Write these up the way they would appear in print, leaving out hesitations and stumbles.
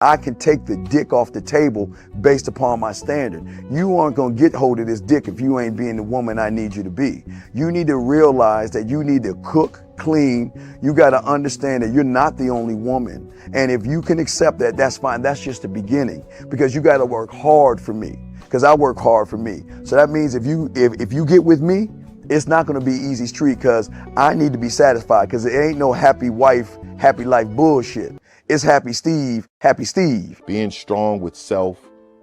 I can take the dick off the table based upon my standard. You aren't gonna get hold of this dick if you ain't being the woman I need you to be. You need to realize that you need to cook, clean. You gotta understand that you're not the only woman. And if you can accept that, that's fine. That's just the beginning, because you gotta work hard for me, because I work hard for me. So that means if you get with me, it's not gonna be easy street, because I need to be satisfied, because it ain't no happy wife, happy life bullshit. It's happy Steve, happy Steve. Being strong with self,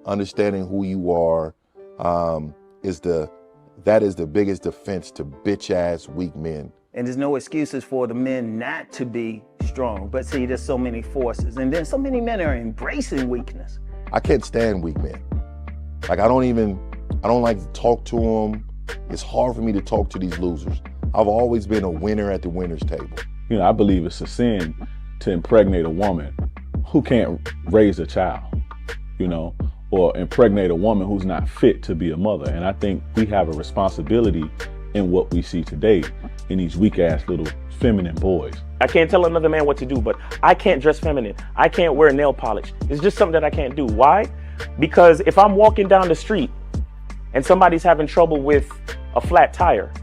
understanding who you are, that is the biggest defense to bitch ass weak men. And there's no excuses for the men not to be strong. But see, there's so many forces, and then so many men are embracing weakness. I can't stand weak men. Like I don't like to talk to them. It's hard for me to talk to these losers. I've always been a winner at the winner's table. You know, I believe it's a sin to impregnate a woman who can't raise a child, you know, or impregnate a woman who's not fit to be a mother. And I think we have a responsibility in what we see today in these weak ass little feminine boys. I can't tell another man what to do, but I can't dress feminine. I can't wear nail polish. It's just something that I can't do. Why? Because if I'm walking down the street and somebody's having trouble with a flat tire,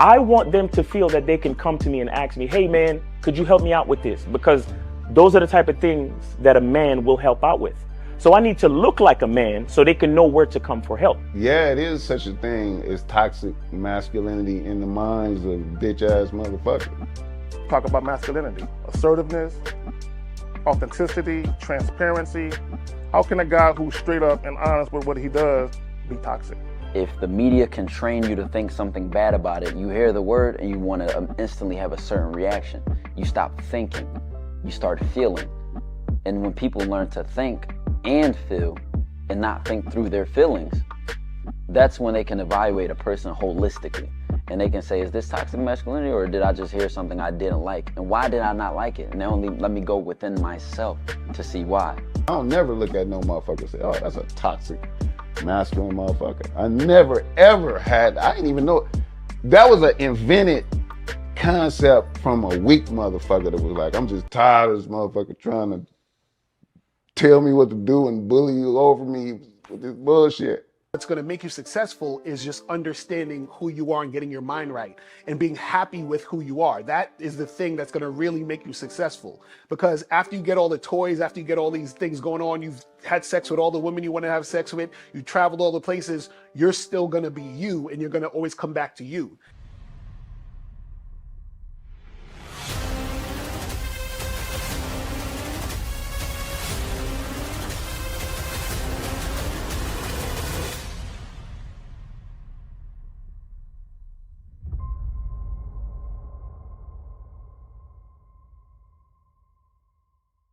I want them to feel that they can come to me and ask me, hey man, could you help me out with this? Because those are the type of things that a man will help out with. So I need to look like a man so they can know where to come for help. Yeah, it is such a thing as toxic masculinity in the minds of bitch ass motherfuckers. Talk about masculinity, assertiveness, authenticity, transparency. How can a guy who's straight up and honest with what he does be toxic? If the media can train you to think something bad about it, you hear the word and you want to instantly have a certain reaction. You stop thinking, you start feeling. And when people learn to think and feel and not think through their feelings, that's when they can evaluate a person holistically. And they can say, is this toxic masculinity, or did I just hear something I didn't like? And why did I not like it? And they only let me go within myself to see why. I don't never look at no motherfucker and say, oh, that's a toxic masculine motherfucker. I never ever had, I didn't even know. That was an invented concept from a weak motherfucker that was like, I'm just tired of this motherfucker trying to tell me what to do and bully you over me with this bullshit. What's going to make you successful is just understanding who you are and getting your mind right and being happy with who you are. That is the thing that's going to really make you successful. Because after you get all the toys, after you get all these things going on, you've had sex with all the women you want to have sex with, you traveled all the places, you're still going to be you, and you're going to always come back to you.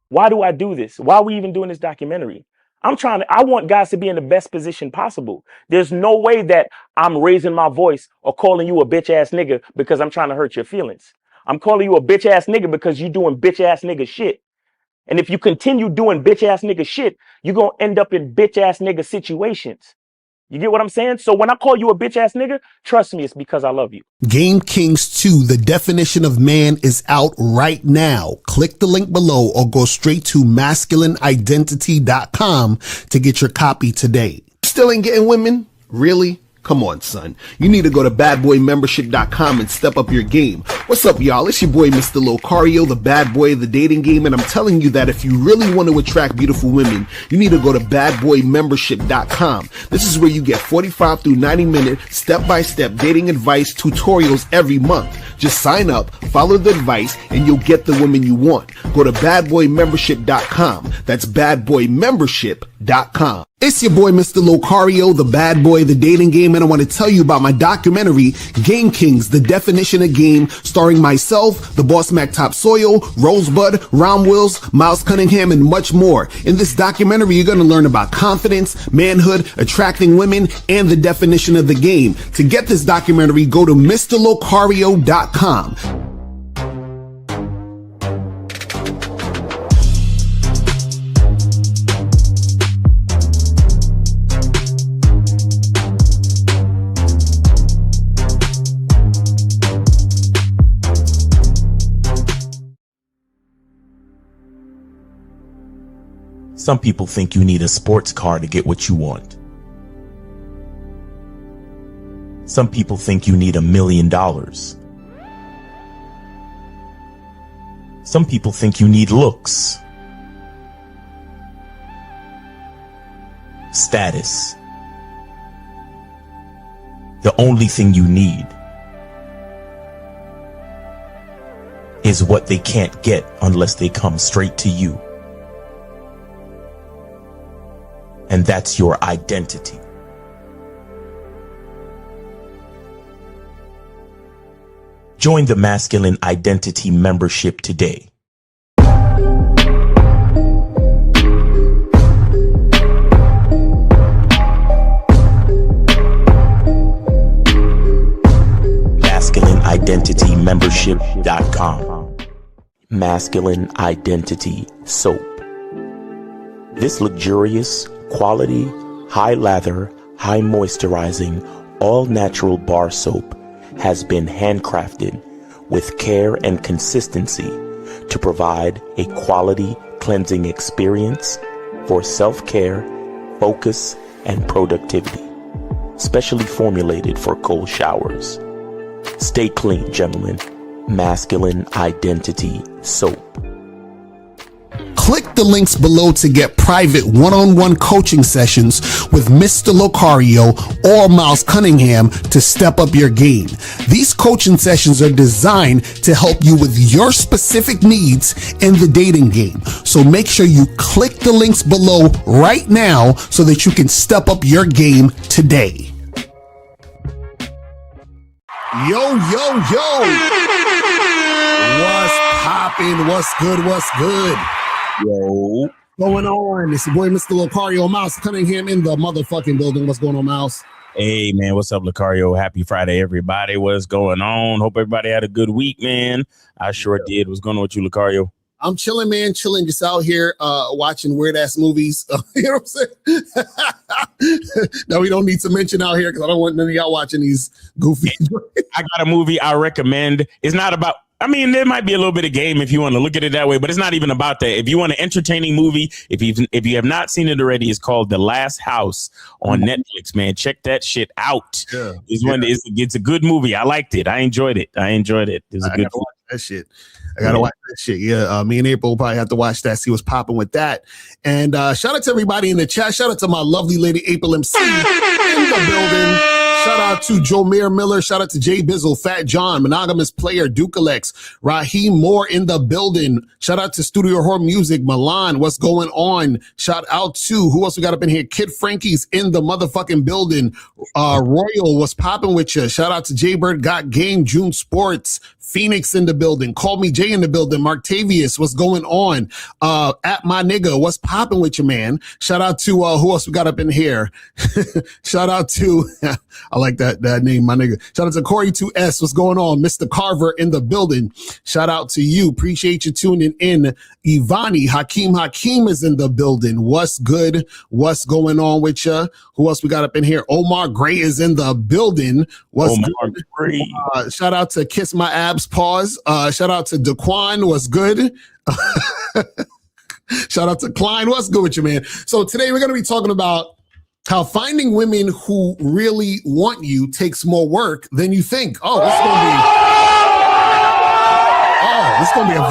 Why do I do this? Why are we even doing this documentary? I want guys to be in the best position possible. There's no way that I'm raising my voice or calling you a bitch ass nigga because I'm trying to hurt your feelings. I'm calling you a bitch ass nigga because you're doing bitch ass nigga shit. And if you continue doing bitch ass nigga shit, you're going to end up in bitch ass nigga situations. You get what I'm saying? So when I call you a bitch ass nigga, trust me, it's because I love you. Game Kings 2, The Definition of Man, is out right now. Click the link below or go straight to masculineidentity.com to get your copy today. Still ain't getting women? Really? Come on, son. You need to go to badboymembership.com and step up your game. What's up, y'all? It's your boy, Mr. Locario, the bad boy of the dating game, and I'm telling you that if you really want to attract beautiful women, you need to go to badboymembership.com. This is where you get 45 through 90-minute step-by-step dating advice tutorials every month. Just sign up, follow the advice, and you'll get the woman you want. Go to badboymembership.com. That's badboymembership.com. It's your boy, Mr. Locario, the bad boy of the dating game, and I want to tell you about my documentary, Game Kings, The Definition of Game, starring myself, the Boss Mac Topsoil, Rosebud, Ron Wills, Miles Cunningham, and much more. In this documentary, you're going to learn about confidence, manhood, attracting women, and the definition of the game. To get this documentary, go to MrLocario.com. Some people think you need a sports car to get what you want. Some people think you need $1 million. Some people think you need looks, status. The only thing you need is what they can't get unless they come straight to you. And that's your identity. Join the Masculine Identity membership today. MasculineIdentityMembership.com. Masculine Identity Soap. This luxurious, quality, high lather, high moisturizing, all natural bar soap has been handcrafted with care and consistency to provide a quality cleansing experience for self-care, focus, and productivity. Specially formulated for cold showers. Stay clean, gentlemen. Masculine Identity Soap. Click the links below to get private one-on-one coaching sessions with Mr. Locario or Miles Cunningham to step up your game. These coaching sessions are designed to help you with your specific needs in the dating game. So make sure you click the links below right now so that you can step up your game today. Yo, yo, yo. What's poppin'? What's good? What's good? Yo. Going on? It's your boy, Mr. Locario, Miles Cunningham in the motherfucking building. What's going on, Miles? Hey, man. What's up, Locario? Happy Friday, everybody. What's going on? Hope everybody had a good week, man. I sure did. What's going on with you, Locario? I'm chilling, man. Chilling, just out here watching weird-ass movies. You know what I'm saying? No, we don't need to mention out here because I don't want none of y'all watching these goofy. I got a movie I recommend. It's not about... I mean, there might be a little bit of game if you want to look at it that way, but it's not even about that. If you want an entertaining movie, if you have not seen it already, it's called The Last House on Netflix, man. Check that shit out. Yeah. It's a good movie. I liked it. I enjoyed it. It's a good movie. That shit. I gotta watch that shit. Yeah, me and April will probably have to watch that, see what's popping with that. And shout out to everybody in the chat. Shout out to my lovely lady April MC in the building. Shout out to Joe Miller. Shout out to Jay Bizzle, Fat John, Monogamous Player, Dukalex, Raheem Moore in the building. Shout out to Studio Horror Music, Milan. What's going on? Shout out to who else we got up in here? Kid Frankie's in the motherfucking building. Royal, what's popping with you? Shout out to Jaybird Got Game, June Sports, Phoenix in the building. Call Me Jay in the building. Marktavius, what's going on? At my nigga, what's popping with you, man? Shout out to who else we got up in here? Shout out to I like that name, my nigga. Shout out to Corey 2S. What's going on? Mr. Carver in the building. Shout out to you. Appreciate you tuning in. Ivani Hakeem is in the building. What's good? What's going on with you? Who else we got up in here? Omar Gray is in the building. What's good? Gray. Shout out to Kiss My Abs Pause. Shout out to Daquan. What's good? Shout out to Klein. What's good with you, man? So today we're going to be talking about how finding women who really want you takes more work than you think. This is going to be a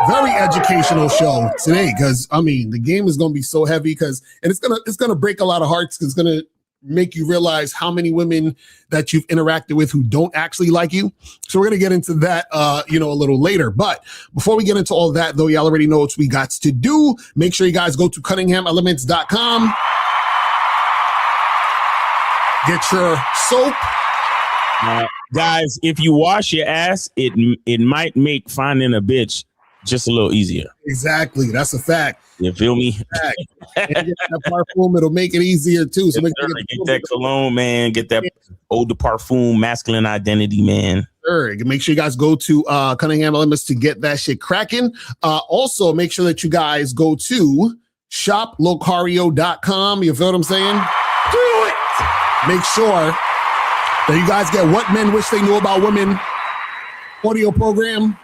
very educational show today, because I mean the game is going to be so heavy and it's going to break a lot of hearts. It's going to make you realize how many women that you've interacted with who don't actually like you. So we're going to get into that, a little later. But before we get into all that, though, y'all already know what we got to do. Make sure you guys go to CunninghamElements.com. Get your soap. Guys, if you wash your ass, it might make finding a bitch just a little easier. Exactly. That's a fact. You feel me? And get that parfum, it'll make it easier too. So get that cologne, man. Get that eau de parfum, masculine identity, man. Sure. Make sure you guys go to Cunningham Elements to get that shit cracking. Also, make sure that you guys go to shoplocario.com. You feel what I'm saying? Do it. Make sure that you guys get What Men Wish They Knew About Women audio program.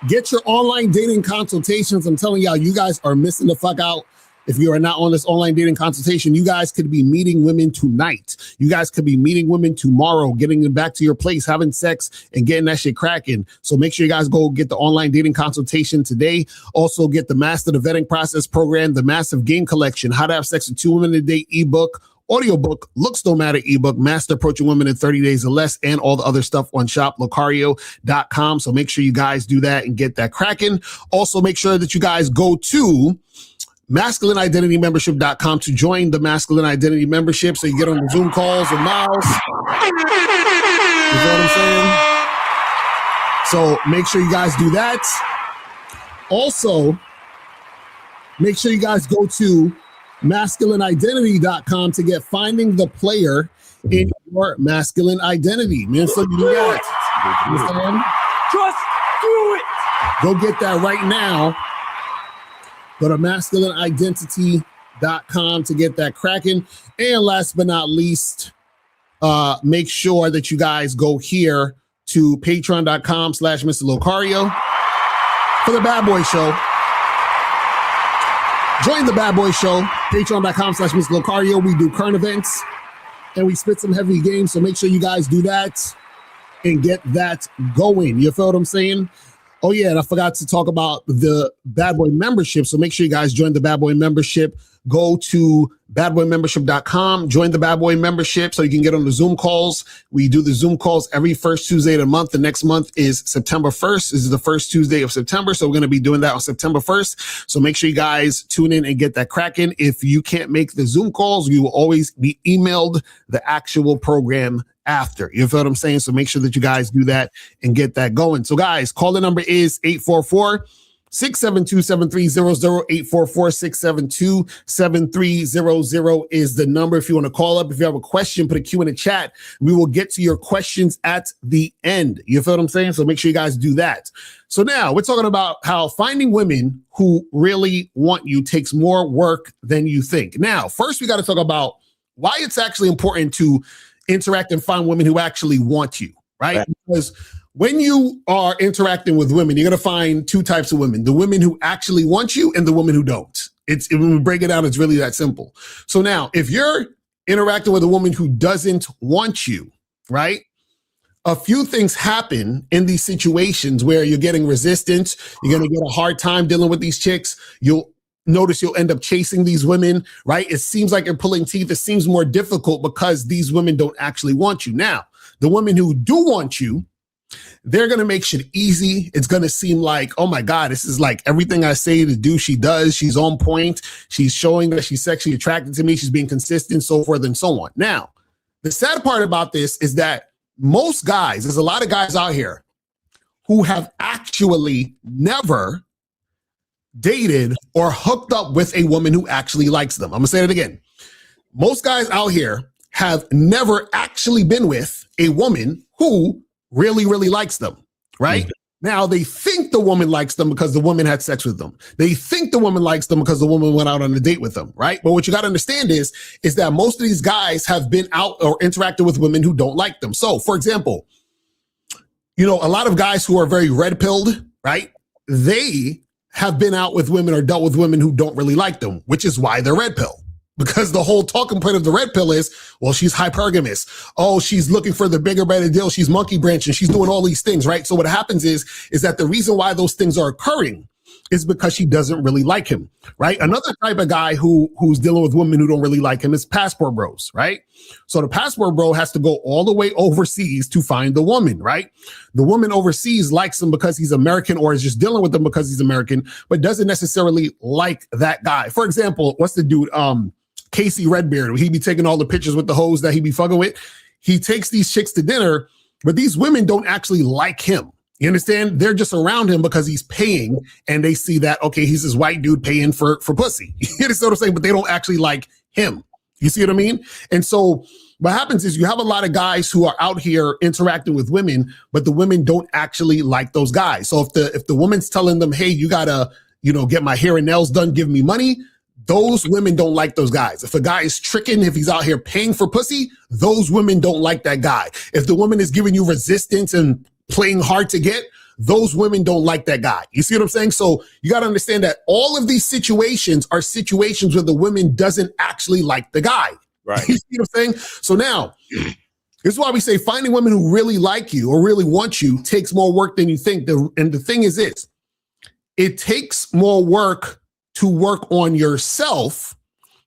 Get your online dating consultations. I'm telling y'all, you guys are missing the fuck out. If you are not on this online dating consultation, you guys could be meeting women tonight. You guys could be meeting women tomorrow, getting them back to your place, having sex, and getting that shit cracking. So make sure you guys go get the online dating consultation today. Also get the Master the Vetting Process program, the Massive Game Collection, How to Have Sex with 2 Women a Day ebook, audiobook, Looks Don't Matter ebook, Master Approaching Women in 30 Days or Less, and all the other stuff on shoplocario.com. So make sure you guys do that and get that cracking. Also make sure that you guys go to masculineidentitymembership.com to join the Masculine Identity Membership so you get on the Zoom calls with Miles. You know what I'm saying? So make sure you guys do that. Also, make sure you guys go to masculineidentity.com to get Finding the Player in Your Masculine Identity. Man, so you do that. You understand? Just do it. Go get that right now. Go to masculineidentity.com to get that cracking. And last but not least, make sure that you guys go here to patreon.com/Mr. Locario for the Bad Boy Show. Join the Bad Boy Show, patreon.com/Mr. Locario. We do current events and we spit some heavy games. So make sure you guys do that and get that going. You feel what I'm saying? Oh, yeah, and I forgot to talk about the Bad Boy membership. So make sure you guys join the Bad Boy membership. Go to badboymembership.com, join the Bad Boy membership so you can get on the Zoom calls. We do the Zoom calls every first Tuesday of the month. The next month is September 1st. This is the first Tuesday of September. So we're going to be doing that on September 1st. So make sure you guys tune in and get that cracking. If you can't make the Zoom calls, you will always be emailed the actual program after. You feel what I'm saying? So make sure that you guys do that and get that going. So guys, call the number is 844-672-7300, 844-672-7300 is the number if you want to call up. If you have a question, put a Q in the chat. We will get to your questions at the end. You feel what I'm saying? So make sure you guys do that. So now we're talking about how finding women who really want you takes more work than you think. Now, first we got to talk about why it's actually important to interact and find women who actually want you, right? Because when you are interacting with women, you're going to find two types of women: the women who actually want you and the women who don't. When we break it down, it's really that simple. So now, if you're interacting with a woman who doesn't want you, right? A few things happen in these situations where you're getting resistance. You're going to get a hard time dealing with these chicks. You'll notice you'll end up chasing these women, right? It seems like you're pulling teeth. It seems more difficult because these women don't actually want you. Now, the women who do want you, they're going to make shit easy. It's going to seem like, oh my God, this is like everything I say to do, she does. She's on point. She's showing that she's sexually attracted to me. She's being consistent, so forth and so on. Now, the sad part about this is that most guys, there's a lot of guys out here who have actually never dated or hooked up with a woman who actually likes them. I'm gonna say it again. Most guys out here have never actually been with a woman who really, really likes them, right? Mm-hmm. Now they think the woman likes them because the woman had sex with them. They think the woman likes them because the woman went out on a date with them, right? But what you got to understand is that most of these guys have been out or interacted with women who don't like them. So for example, a lot of guys who are very red-pilled, right? They have been out with women or dealt with women who don't really like them, which is why they're red pill. Because the whole talking point of the red pill is, well, she's hypergamous. Oh, she's looking for the bigger, better deal. She's monkey branching. She's doing all these things, right? So what happens is that the reason why those things are occurring is because she doesn't really like him, right? Another type of guy who's dealing with women who don't really like him is passport bros, right? So the passport bro has to go all the way overseas to find the woman, right? The woman overseas likes him because he's American or is just dealing with him because he's American, but doesn't necessarily like that guy. For example, what's the dude? Casey Redbeard, he be taking all the pictures with the hoes that he be fucking with. He takes these chicks to dinner, but these women don't actually like him. You understand? They're just around him because he's paying and they see that, okay, he's this white dude paying for pussy. You understand what I'm saying? But they don't actually like him. You see what I mean? And so what happens is you have a lot of guys who are out here interacting with women, but the women don't actually like those guys. So if the woman's telling them, hey, you gotta, get my hair and nails done, give me money, those women don't like those guys. If a guy is tricking, if he's out here paying for pussy, those women don't like that guy. If the woman is giving you resistance and playing hard to get, those women don't like that guy. You see what I'm saying? So you got to understand that all of these situations are situations where the woman doesn't actually like the guy. Right. You see what I'm saying? So now, this is why we say finding women who really like you or really want you takes more work than you think. And the thing is this, it takes more work to work on yourself,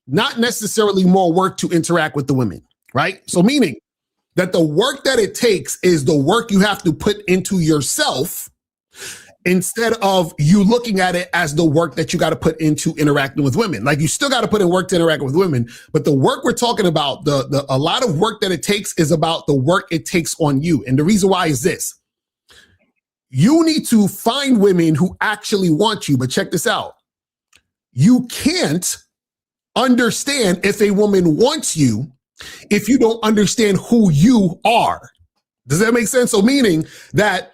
not necessarily more work to interact with the women, right? So meaning that the work that it takes is the work you have to put into yourself instead of you looking at it as the work that you got to put into interacting with women. Like you still got to put in work to interact with women, but the work we're talking about, a lot of work that it takes is about the work it takes on you. And the reason why is this. You need to find women who actually want you, but check this out. You can't understand if a woman wants you if you don't understand who you are. Does that make sense? So meaning that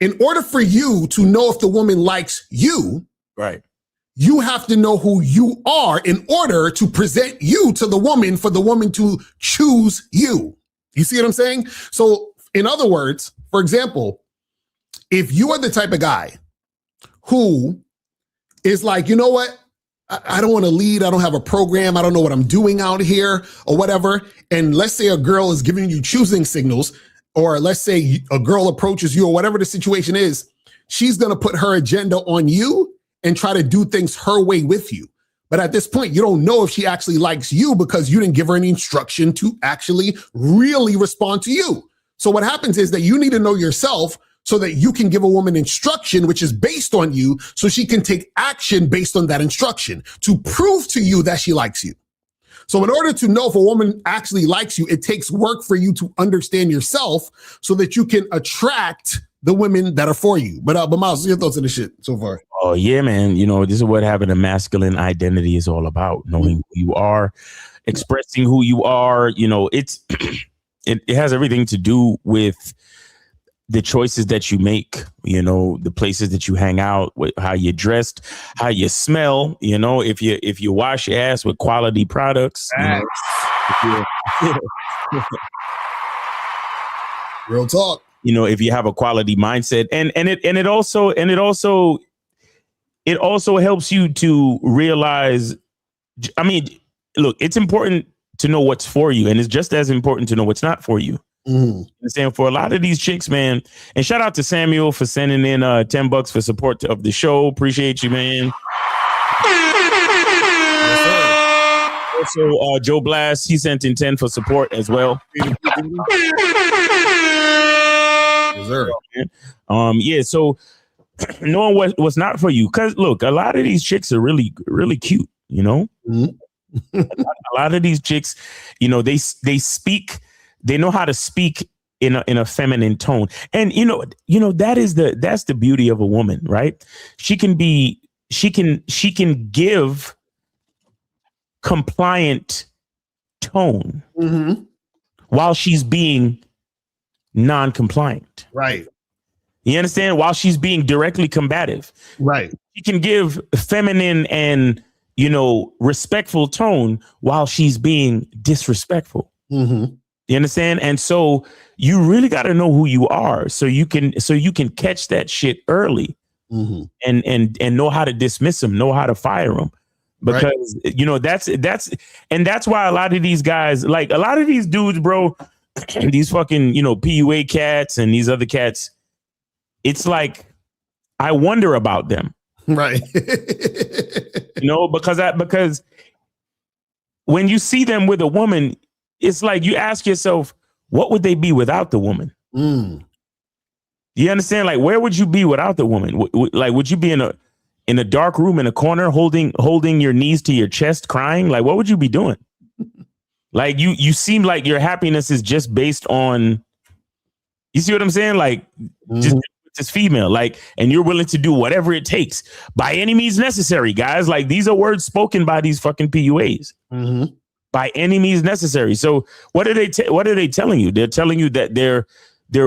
in order for you to know if the woman likes you, right, you have to know who you are in order to present you to the woman for the woman to choose you. You see what I'm saying? So in other words, for example, if you are the type of guy who is like, you know what? I don't want to lead. I don't have a program. I don't know what I'm doing out here or whatever. And let's say a girl is giving you choosing signals, or let's say a girl approaches you or whatever the situation is, she's going to put her agenda on you and try to do things her way with you. But at this point, you don't know if she actually likes you because you didn't give her any instruction to actually really respond to you. So what happens is that you need to know yourself so that you can give a woman instruction, which is based on you, so she can take action based on that instruction to prove to you that she likes you. So in order to know if a woman actually likes you, it takes work for you to understand yourself so that you can attract the women that are for you. But Miles, your thoughts on this shit so far? Oh yeah, man. You know, this is what having a masculine identity is all about. Knowing who you are, expressing who you are. You know, it has everything to do with the choices that you make, you know, the places that you hang out, how you're dressed, how you smell, you know, if you wash your ass with quality products, you know, real talk, you know, if you have a quality mindset, and it also helps you to realize, I mean, look, it's important to know what's for you, and it's just as important to know what's not for you. Understand, for a lot of these chicks, man, and shout out to Samuel for sending in $10 for support of the show. Appreciate you, man. Also, Joe Blast, he sent in 10 for support as well. Yes, sir. Yeah, so knowing what's not for you, because look, a lot of these chicks are really, really cute, you know. A lot of these chicks, you know, they speak. They know how to speak in a feminine tone. And, you know, that's the beauty of a woman, right? She can give compliant tone while she's being non-compliant. Right. You understand? While she's being directly combative. Right. She can give feminine and, you know, respectful tone while she's being disrespectful. You understand? And so you really got to know who you are so you can catch that shit early and know how to dismiss them, know how to fire them. Because, you know, that's why a lot of these guys, like a lot of these dudes, bro, these fucking, you know, PUA cats and these other cats, it's like, I wonder about them. Right. You know, because when you see them with a woman, it's like you ask yourself, what would they be without the woman? You understand? Like, where would you be without the woman? Like, would you be in a dark room in a corner, holding your knees to your chest, crying? Like, what would you be doing? Like, you seem like your happiness is just based on, you see what I'm saying? Like, just this female, like, and you're willing to do whatever it takes by any means necessary, guys. Like, these are words spoken by these fucking PUAs. By any means necessary. So what are they telling you? They're telling you that they're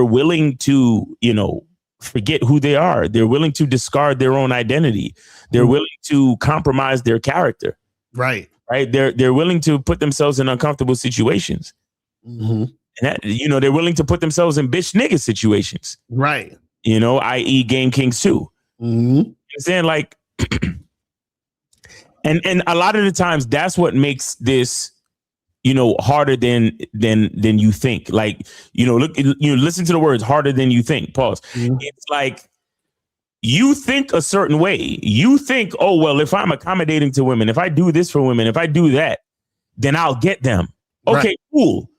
willing to, you know, forget who they are. They're willing to discard their own identity. They're willing to compromise their character. Right. They're willing to put themselves in uncomfortable situations. And that, you know, they're willing to put themselves in bitch nigga situations. Right. i.e. Game Kings 2. Mm-hmm. You understand? Like, and a lot of the times that's what makes this, harder than you think. Like, look, listen to the words, harder than you think. Pause. Mm-hmm. It's like, you think a certain way. You think, oh, well, if I'm accommodating to women, if I do this for women, if I do that, then I'll get them. Okay, Right. cool.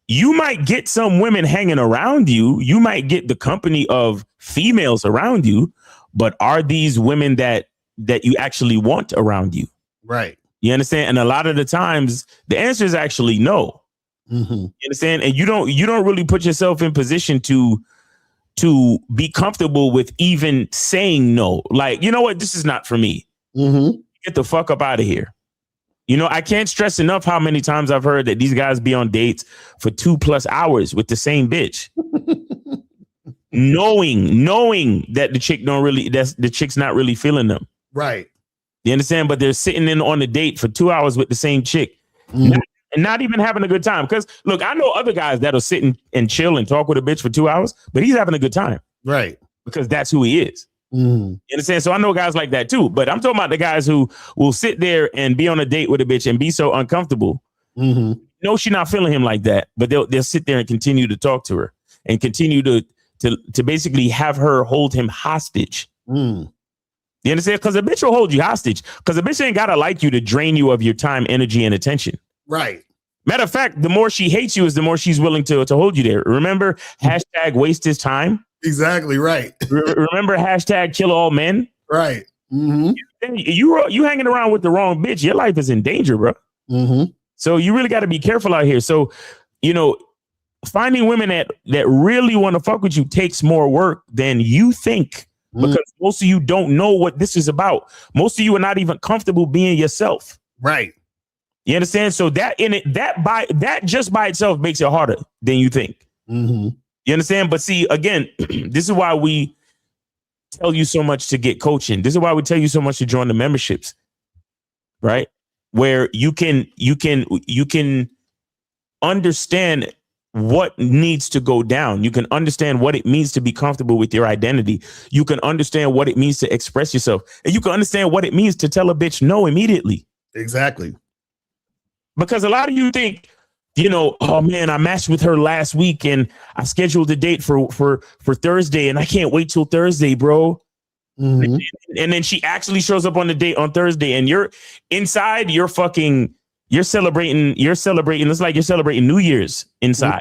You might get some women hanging around you. You might get the company of females around you, but are these women that you actually want around you? Right. You understand? And a lot of the times the answer is actually no. Mm-hmm. You understand? And you don't really put yourself in position to be comfortable with even saying no. Like, you know what? This is not for me. Mm-hmm. Get the fuck up out of here. I can't stress enough how many times I've heard that these guys be on dates for 2+ hours with the same bitch. knowing that the chick's not really feeling them. Right. You understand? But they're sitting in on a date for 2 hours with the same chick. Mm-hmm. And not even having a good time. Because look, I know other guys that'll sit and chill and talk with a bitch for 2 hours, but he's having a good time. Right. Because that's who he is. Mm-hmm. You understand? So I know guys like that too. But I'm talking about the guys who will sit there and be on a date with a bitch and be so uncomfortable. Mm-hmm. No, she's not feeling him like that. But they'll sit there and continue to talk to her and continue to basically have her hold him hostage. Mm. You understand? Because a bitch will hold you hostage. Because a bitch ain't gotta like you to drain you of your time, energy, and attention. Right. Matter of fact, the more she hates you is the more she's willing to hold you there. Remember hashtag waste his time? Exactly right. Remember hashtag kill all men? Right. Mm-hmm. You hanging around with the wrong bitch, your life is in danger, bro. Mm-hmm. So you really got to be careful out here. So, finding women that really want to fuck with you takes more work than you think. Because most of you don't know what this is about. Most of you are not even comfortable being yourself. Right. You understand? So that just by itself makes it harder than you think. Mm-hmm. You understand? But see, again, this is why we tell you so much to get coaching. This is why we tell you so much to join the memberships, right? Where you can understand what needs to go down. You can understand what it means to be comfortable with your identity. You can understand what it means to express yourself. And you can understand what it means to tell a bitch no immediately. Exactly. Because a lot of you think, oh man, I matched with her last week and I scheduled a date for Thursday and I can't wait till Thursday, bro. Mm-hmm. And then she actually shows up on the date on Thursday and you're inside, you're celebrating. It's like you're celebrating New Year's inside.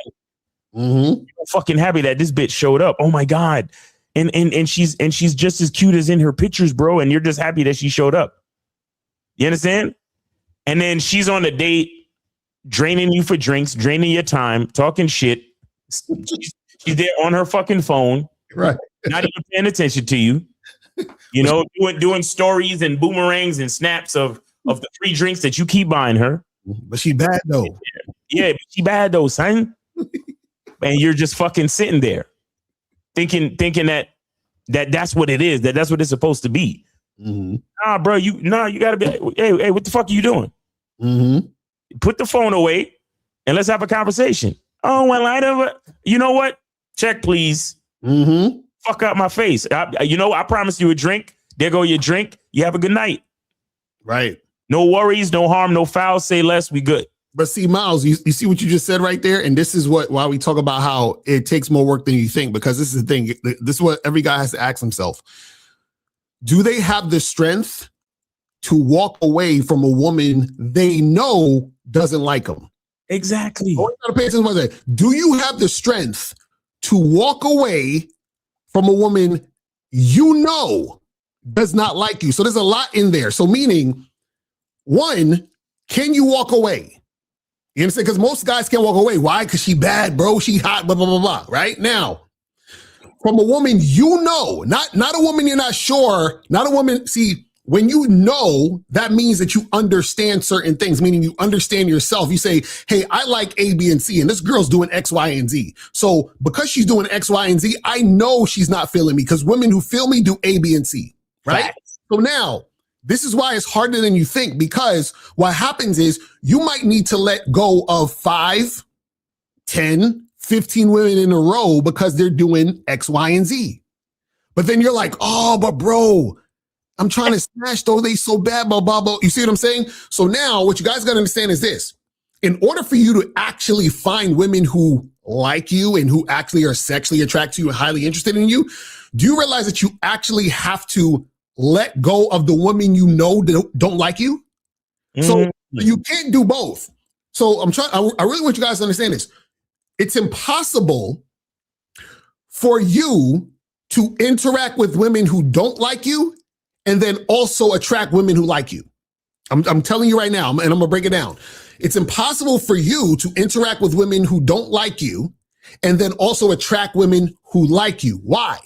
Mm-hmm. You're fucking happy that this bitch showed up. Oh my God. And she's just as cute as in her pictures, bro. And you're just happy that she showed up. You understand? And then she's on a date, draining you for drinks, draining your time, talking shit. She's there on her fucking phone. Right. Not even paying attention to you. Doing stories and boomerangs and snaps of the free drinks that you keep buying her. But she bad though. Yeah, but she bad though, son. And you're just fucking sitting there thinking that's what it is, that's what it's supposed to be. Mm-hmm. Nah, bro, you gotta be, hey, what the fuck are you doing? Mm-hmm. Put the phone away and let's have a conversation. Oh, well, you know what? Check, please. Mm-hmm. Fuck out my face. I promised you a drink. There go your drink. You have a good night. Right. No worries, no harm, no foul. Say less. We good. But see, Miles, you see what you just said right there? And this is why we talk about how it takes more work than you think, because this is the thing. This is what every guy has to ask himself. Do they have the strength to walk away from a woman they know doesn't like them? Exactly. Do you have the strength to walk away from a woman you know does not like you? So there's a lot in there. So meaning, one, can you walk away? You understand? Because most guys can't walk away. Why? Because she bad, bro. She hot, blah, blah, blah, blah. Right? Now, from a woman you know, not a woman you're not sure, not a woman, see, when you know, that means that you understand certain things, meaning you understand yourself. You say, hey, I like A, B, and C, and this girl's doing X, Y, and Z. So because she's doing X, Y, and Z, I know she's not feeling me, because women who feel me do A, B, and C, right? Right. So now, this is why it's harder than you think, because what happens is you might need to let go of 5, 10, 15 women in a row because they're doing X, Y, and Z. But then you're like, oh, but bro, I'm trying to smash though. They so bad, blah, blah, blah. You see what I'm saying? So now what you guys got to understand is this. In order for you to actually find women who like you and who actually are sexually attracted to you and highly interested in you, do you realize that you actually have to let go of the women you know that don't like you? So you can't do both. So I really want you guys to understand this. It's impossible for you to interact with women who don't like you and then also attract women who like you. I'm telling you right now, and I'm going to break it down. It's impossible for you to interact with women who don't like you and then also attract women who like you. Why?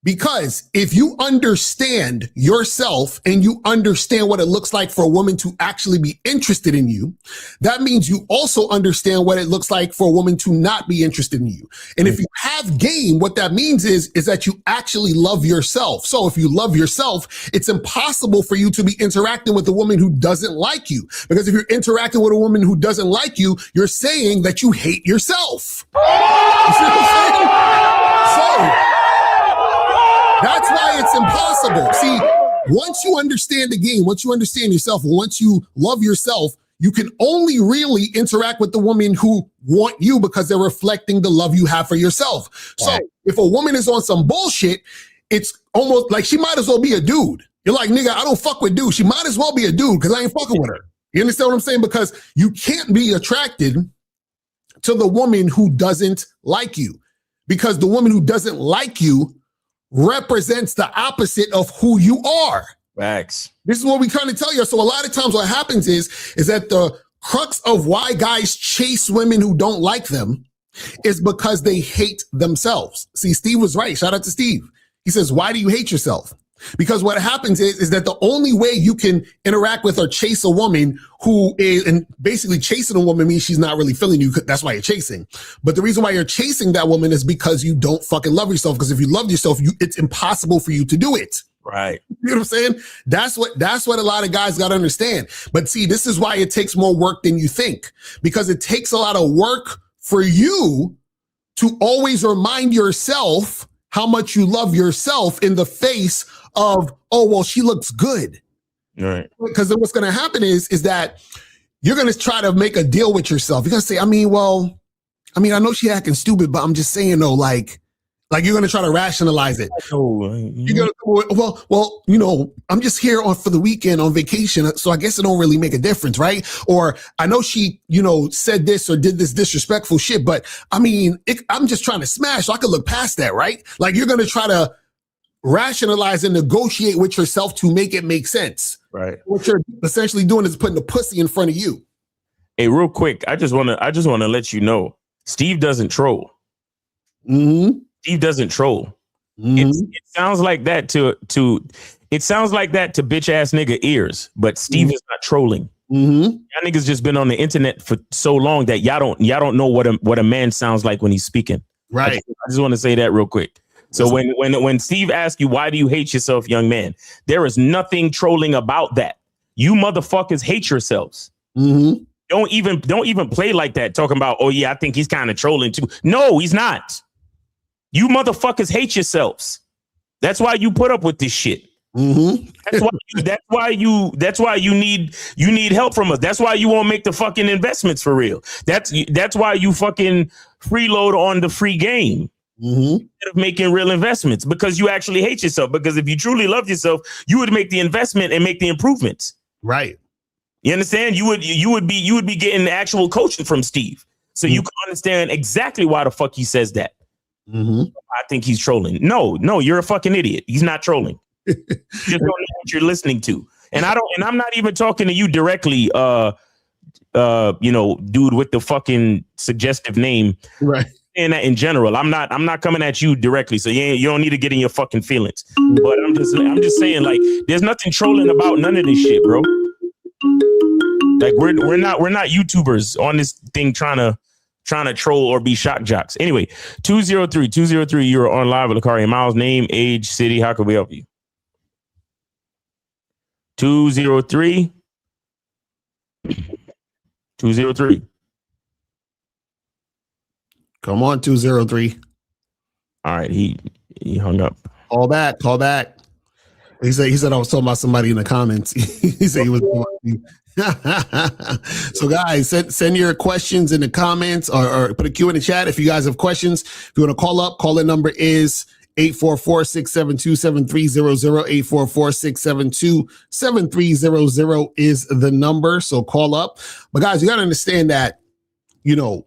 Because if you understand yourself and you understand what it looks like for a woman to actually be interested in you, that means you also understand what it looks like for a woman to not be interested in you. And if you have game, what that means is that you actually love yourself. So if you love yourself, it's impossible for you to be interacting with a woman who doesn't like you. Because if you're interacting with a woman who doesn't like you, you're saying that you hate yourself. You see what I'm saying? So that's why it's impossible. See, once you understand the game, once you understand yourself, once you love yourself, you can only really interact with the women who want you because they're reflecting the love you have for yourself. Right. So if a woman is on some bullshit, it's almost like she might as well be a dude. You're like, nigga, I don't fuck with dudes. She might as well be a dude because I ain't fucking with her. You understand what I'm saying? Because you can't be attracted to the woman who doesn't like you, because the woman who doesn't like you represents the opposite of who you are. Facts. This is what we kind of tell you. So a lot of times what happens is that the crux of why guys chase women who don't like them is because they hate themselves. See, Steve was right. Shout out to Steve. He says, why do you hate yourself? Because what happens is that the only way you can interact with or chase a woman who is, and basically chasing a woman means she's not really feeling you. That's why you're chasing. But the reason why you're chasing that woman is because you don't fucking love yourself. Because if you love yourself, it's impossible for you to do it. Right. You know what I'm saying? That's what a lot of guys got to understand. But see, this is why it takes more work than you think, because it takes a lot of work for you to always remind yourself how much you love yourself in the face of, oh, well, she looks good. Right. Because then what's going to happen is that you're going to try to make a deal with yourself. You're going to say, I know she acting stupid, but I'm just saying though, like you're going to try to rationalize it. You're going to, well, I'm just here for the weekend on vacation, so I guess it don't really make a difference, right? Or I know she, said this or did this disrespectful shit, but I'm just trying to smash, so I can look past that, right? Like you're going to try to rationalize and negotiate with yourself to make it make sense. Right. What you're essentially doing is putting the pussy in front of you. Hey, real quick, I just want to let you know, Steve doesn't troll. Mm-hmm. Steve doesn't troll. Mm-hmm. It sounds like that to bitch ass nigga ears, but Steve is not trolling. Mm-hmm. Y'all niggas just been on the internet for so long that y'all don't know what a man sounds like when he's speaking. Right. I just want to say that real quick. So when Steve asks you, why do you hate yourself, young man? There is nothing trolling about that. You motherfuckers hate yourselves. Mm-hmm. Don't even play like that, talking about, oh yeah, I think he's kind of trolling too. No, he's not. You motherfuckers hate yourselves. That's why you put up with this shit. Mm-hmm. That's why you need help from us. That's why you won't make the fucking investments for real. That's why you fucking freeload on the free game. Mm-hmm. Instead of making real investments, because you actually hate yourself. Because if you truly love yourself, you would make the investment and make the improvements. Right. You understand? You would be getting actual coaching from Steve, so you can understand exactly why the fuck he says that. Mm-hmm. I think he's trolling. No, you're a fucking idiot. He's not trolling. You just don't know what you're listening to. And I'm not even talking to you directly, dude with the fucking suggestive name. Right. And that in general, I'm not coming at you directly, so you don't need to get in your fucking feelings. But I'm just saying, like, there's nothing trolling about none of this shit, bro. Like we're not YouTubers on this thing trying to troll or be shock jocks. Anyway, 203, you're on live with Lakari Miles. Name, age, city. How can we help you? 203. Come on, 203. All right, he He hung up. Call back. He said I was talking about somebody in the comments. He said he was. So guys, send your questions in the comments or put a Q in the chat if you guys have questions. If you want to call up, call in number is 844-672-7300. 844-672-7300 is the number. So call up. But guys, you got to understand that, y'all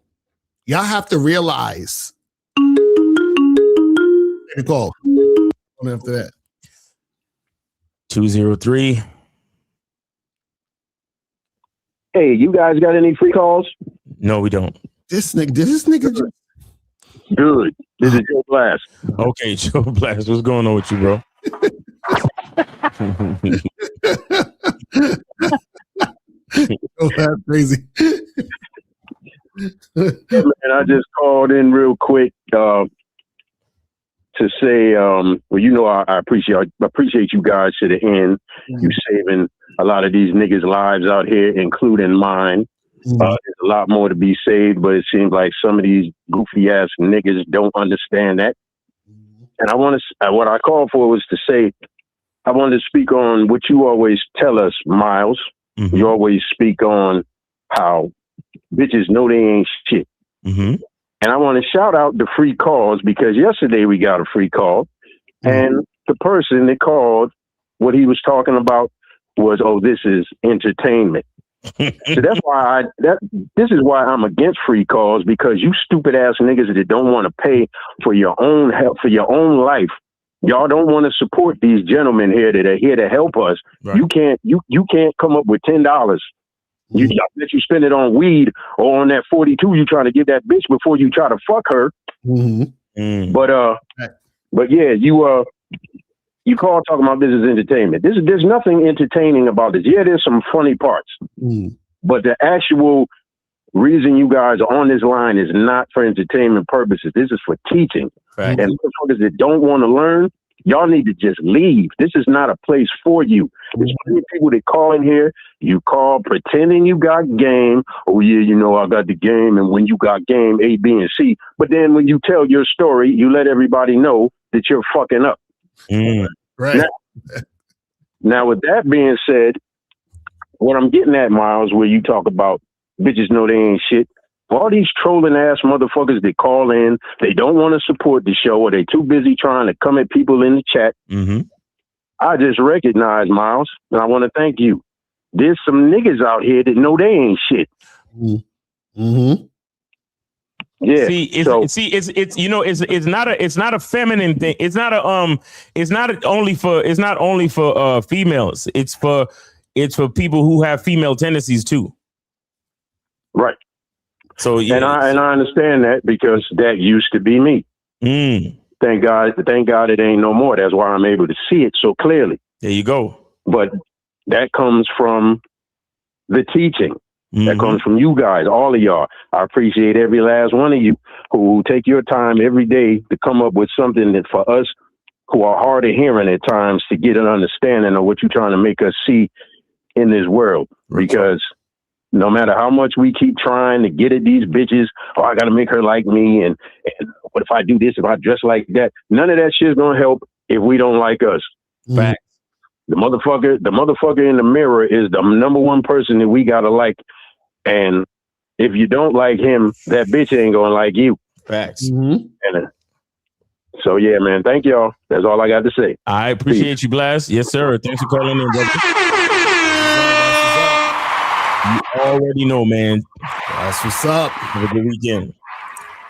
have to realize. Call after that. 203. Hey, you guys got any free calls? No, we don't. This nigga. Good. This is Joe Blast. Okay, Joe Blast, what's going on with you, bro? Oh, that's crazy. Man, I just called in real quick to say, I appreciate you guys to the end. You saving a lot of these niggas' lives out here, including mine. There's a lot more to be saved, but it seems like some of these goofy ass niggas don't understand that. And what I called for was to say, I wanted to speak on what you always tell us, Miles. You always speak on how bitches know they ain't shit. And I want to shout out the free calls because yesterday we got a free call and the person that called, what he was talking about was, this is entertainment. So that's why this is why I'm against free calls, because you stupid ass niggas that don't want to pay for your own help, for your own life. Y'all don't want to support these gentlemen here that are here to help us. Right. You can't come up with $10. I bet you spend it on weed or on that 42 you trying to give that bitch before you try to fuck her. But yeah, you call talking about this is entertainment. There's nothing entertaining about this. Yeah, there's some funny parts, but the actual reason you guys are on this line is not for entertainment purposes. This is for teaching. And motherfuckers that don't want to learn, y'all need to just leave. This is not a place for you. There's plenty of people that call in here. You call pretending you got game. Oh yeah, I got the game. And when you got game A, B, and C, but then when you tell your story, you let everybody know that you're fucking up. Right. Now, with that being said, what I'm getting at, Miles, where you talk about bitches know they ain't shit. All these trolling ass motherfuckers that call in, they don't want to support the show, or they too busy trying to come at people in the chat. I just recognize, Miles, and I want to thank you. There's some niggas out here that know they ain't shit. Yeah. It's not a feminine thing. It's not only for females. It's for people who have female tendencies too. Right. So yeah, and I understand that because that used to be me. Thank God it ain't no more. That's why I'm able to see it so clearly. There you go. But that comes from the teaching. That comes from you guys, all of y'all. I appreciate every last one of you who take your time every day to come up with something that for us who are hard of hearing at times to get an understanding of what you're trying to make us see in this world. Because no matter how much we keep trying to get at these bitches, I got to make her like me. And what if I do this, if I dress like that? None of that shit's going to help if we don't like us. Fact. The motherfucker in the mirror is the number one person that we got to like. And if you don't like him, that bitch ain't going to like you. Facts. And, so, yeah, man, thank y'all. That's all I got to say. I appreciate you, Blast. Yes, sir. Thanks for calling in, brother. You already know, man. That's what's up. Have a good weekend.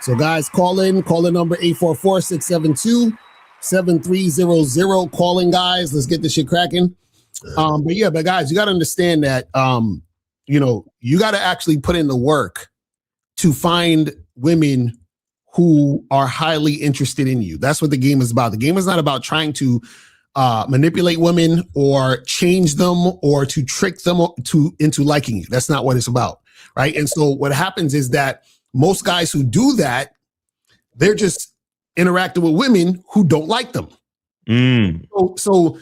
So, guys, call in number 844-672-7300. Calling, guys. Let's get this shit cracking. But guys, you got to understand that, you got to actually put in the work to find women who are highly interested in you. That's what the game is about. The game is not about trying to manipulate women or change them or to trick them into liking you. That's not what it's about, right? And so what happens is that most guys who do that, they're just interacting with women who don't like them. So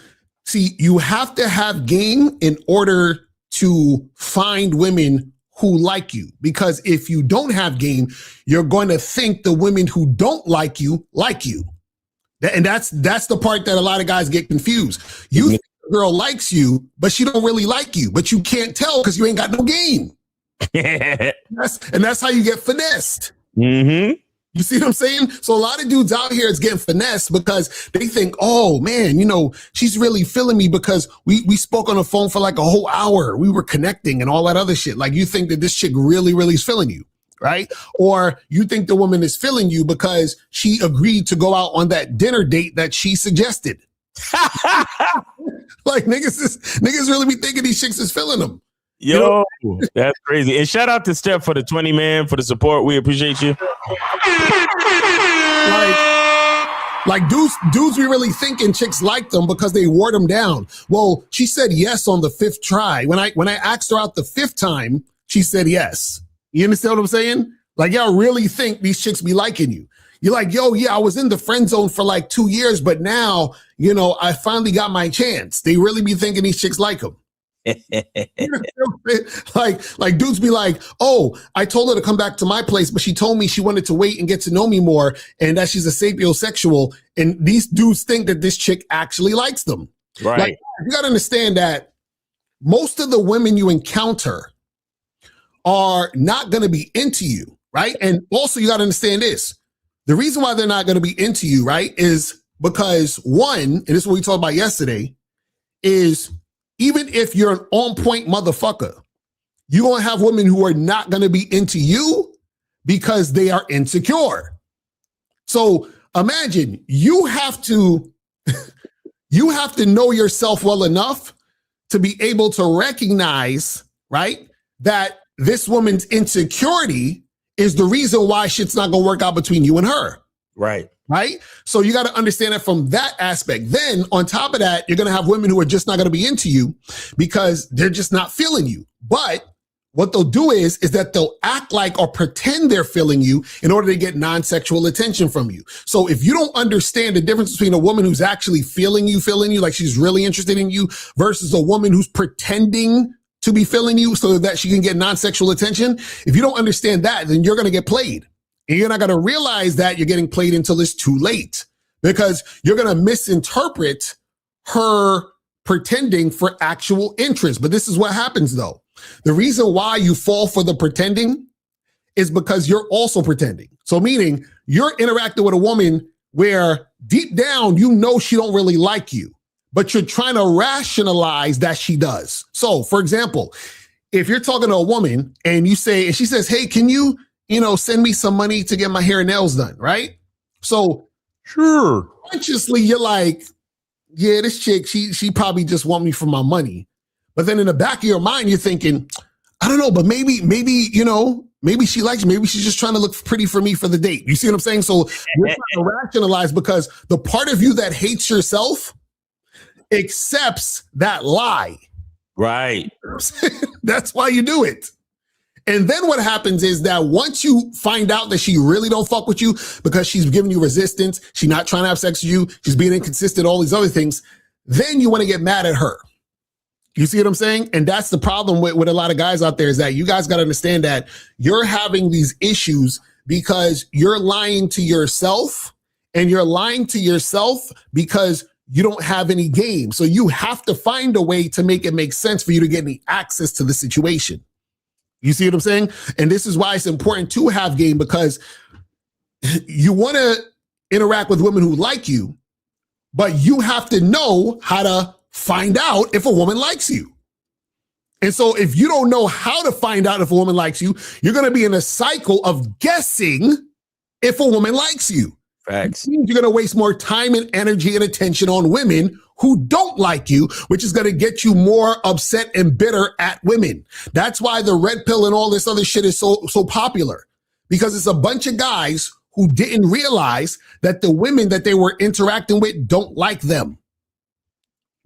see, you have to have game in order to find women who like you, because if you don't have game, you're going to think the women who don't like you like you. And that's the part that a lot of guys get confused. You think the girl likes you, but she don't really like you, but you can't tell because you ain't got no game. That's how you get finessed. Mm-hmm. You see what I'm saying? So a lot of dudes out here is getting finessed because they think, oh man, she's really feeling me because we spoke on the phone for like a whole hour. We were connecting and all that other shit. Like you think that this chick really is feeling you, right? Or you think the woman is feeling you because she agreed to go out on that dinner date that she suggested. Like niggas really be thinking these chicks is feeling them. Yo, that's crazy. And shout out to Steph for the 20, man, for the support. We appreciate you. Like dudes be really thinking chicks like them because they wore them down. Well, she said yes on the 5th try. When I asked her out the 5th time, she said yes. You understand what I'm saying? Like y'all really think these chicks be liking you. You're like, yo, yeah, I was in the friend zone for like 2 years, but now, I finally got my chance. They really be thinking these chicks like them. like dudes be like, oh, I told her to come back to my place, but she told me she wanted to wait and get to know me more and that she's a sapiosexual. And these dudes think that this chick actually likes them. Right. Like, you got to understand that most of the women you encounter are not going to be into you, right? And also you got to understand this. The reason why they're not going to be into you, right, is because one, and this is what we talked about yesterday, is even if you're an on-point motherfucker, you're going to have women who are not going to be into you because they are insecure. So imagine you have to know yourself well enough to be able to recognize, right, that this woman's insecurity is the reason why shit's not going to work out between you and her. Right. Right? So you got to understand it from that aspect. Then on top of that, you're going to have women who are just not going to be into you because they're just not feeling you. But what they'll do is that they'll act like or pretend they're feeling you in order to get non-sexual attention from you. So if you don't understand the difference between a woman who's actually feeling you, like she's really interested in you versus a woman who's pretending to be feeling you so that she can get non-sexual attention, if you don't understand that, then you're going to get played. And you're not going to realize that you're getting played until it's too late because you're going to misinterpret her pretending for actual interest. But this is what happens though. The reason why you fall for the pretending is because you're also pretending. So meaning you're interacting with a woman where deep down, she don't really like you, but you're trying to rationalize that she does. So for example, if you're talking to a woman and she says, hey, can you send me some money to get my hair and nails done, right? So sure, consciously you're like, yeah, this chick, she probably just want me for my money. But then in the back of your mind, you're thinking, I don't know, but maybe she likes me. Maybe she's just trying to look pretty for me for the date. You see what I'm saying? So you're trying to rationalize because the part of you that hates yourself accepts that lie. Right. That's why you do it. And then what happens is that once you find out that she really don't fuck with you because she's giving you resistance, she's not trying to have sex with you, she's being inconsistent, all these other things, then you want to get mad at her. You see what I'm saying? And that's the problem with a lot of guys out there is that you guys got to understand that you're having these issues because you're lying to yourself, and you're lying to yourself because you don't have any game. So you have to find a way to make it make sense for you to get any access to the situation. You see what I'm saying? And this is why it's important to have game, because you want to interact with women who like you, but you have to know how to find out if a woman likes you. And so if you don't know how to find out if a woman likes you, you're going to be in a cycle of guessing if a woman likes you. Facts. You're going to waste more time and energy and attention on women who don't like you, which is going to get you more upset and bitter at women. That's why the red pill and all this other shit is so popular, because it's a bunch of guys who didn't realize that the women that they were interacting with don't like them.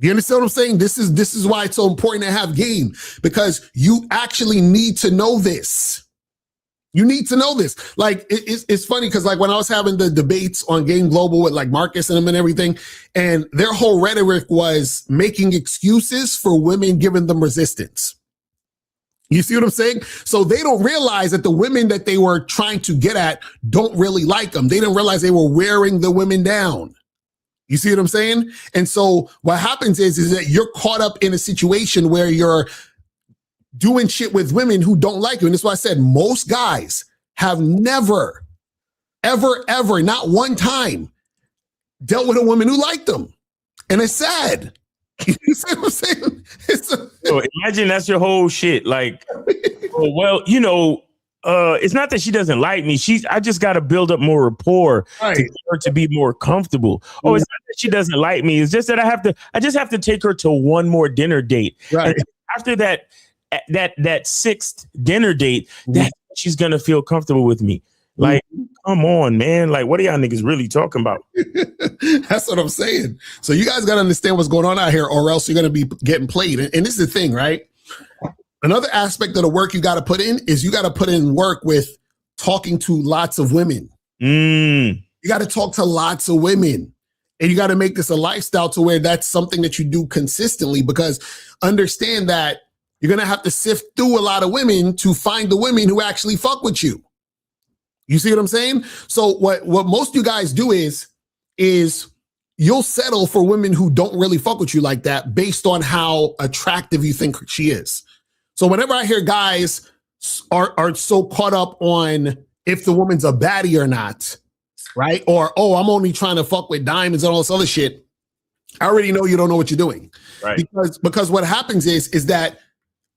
You understand what I'm saying? This is why it's so important to have game, because you actually need to know this. You need to know this. Like, it's funny because like when I was having the debates on Game Global with like Marcus and them and everything, and their whole rhetoric was making excuses for women giving them resistance. You see what I'm saying? So they don't realize that the women that they were trying to get at don't really like them. They didn't realize they were wearing the women down. You see what I'm saying? And so what happens is that you're caught up in a situation where you're doing shit with women who don't like you. And that's why I said most guys have never, ever, not one time dealt with a woman who liked them. And it's sad. You see what I'm saying? So imagine that's your whole shit. Like, oh, well, you know, it's not that she doesn't like me. I just got to build up more rapport to get her to be more comfortable. Oh, it's not that she doesn't like me. It's just that I just have to take her to one more dinner date. Right. And after that sixth dinner date, that she's going to feel comfortable with me. Like, come on, man. Like, what are y'all niggas really talking about? That's what I'm saying. So you guys got to understand what's going on out here, or else you're going to be getting played. And this is the thing, right? Another aspect of the work you got to put in is you got to put in work with talking to lots of women. You got to talk to lots of women. And you got to make this a lifestyle to where that's something that you do consistently, because understand that you're going to have to sift through a lot of women to find the women who actually fuck with you. You see what I'm saying? So what most of you guys do is you'll settle for women who don't really fuck with you like that based on how attractive you think she is. So whenever I hear guys are so caught up on if the woman's a baddie or not, right? Or, oh, I'm only trying to fuck with diamonds and all this other shit, I already know you don't know what you're doing. Right. Because what happens is that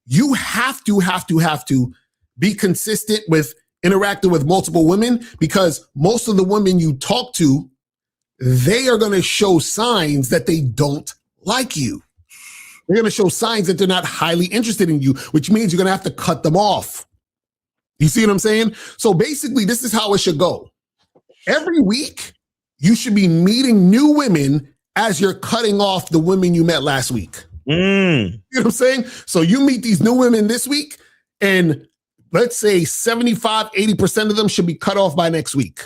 you have to be consistent with interacting with multiple women, because most of the women you talk to, they are going to show signs that they don't like you. They're going to show signs that they're not highly interested in you, which means you're going to have to cut them off. You see what I'm saying? So basically, this is how it should go. Every week, you should be meeting new women as you're cutting off the women you met last week. You know what I'm saying? So you meet these new women this week, and let's say 75, 80% of them should be cut off by next week.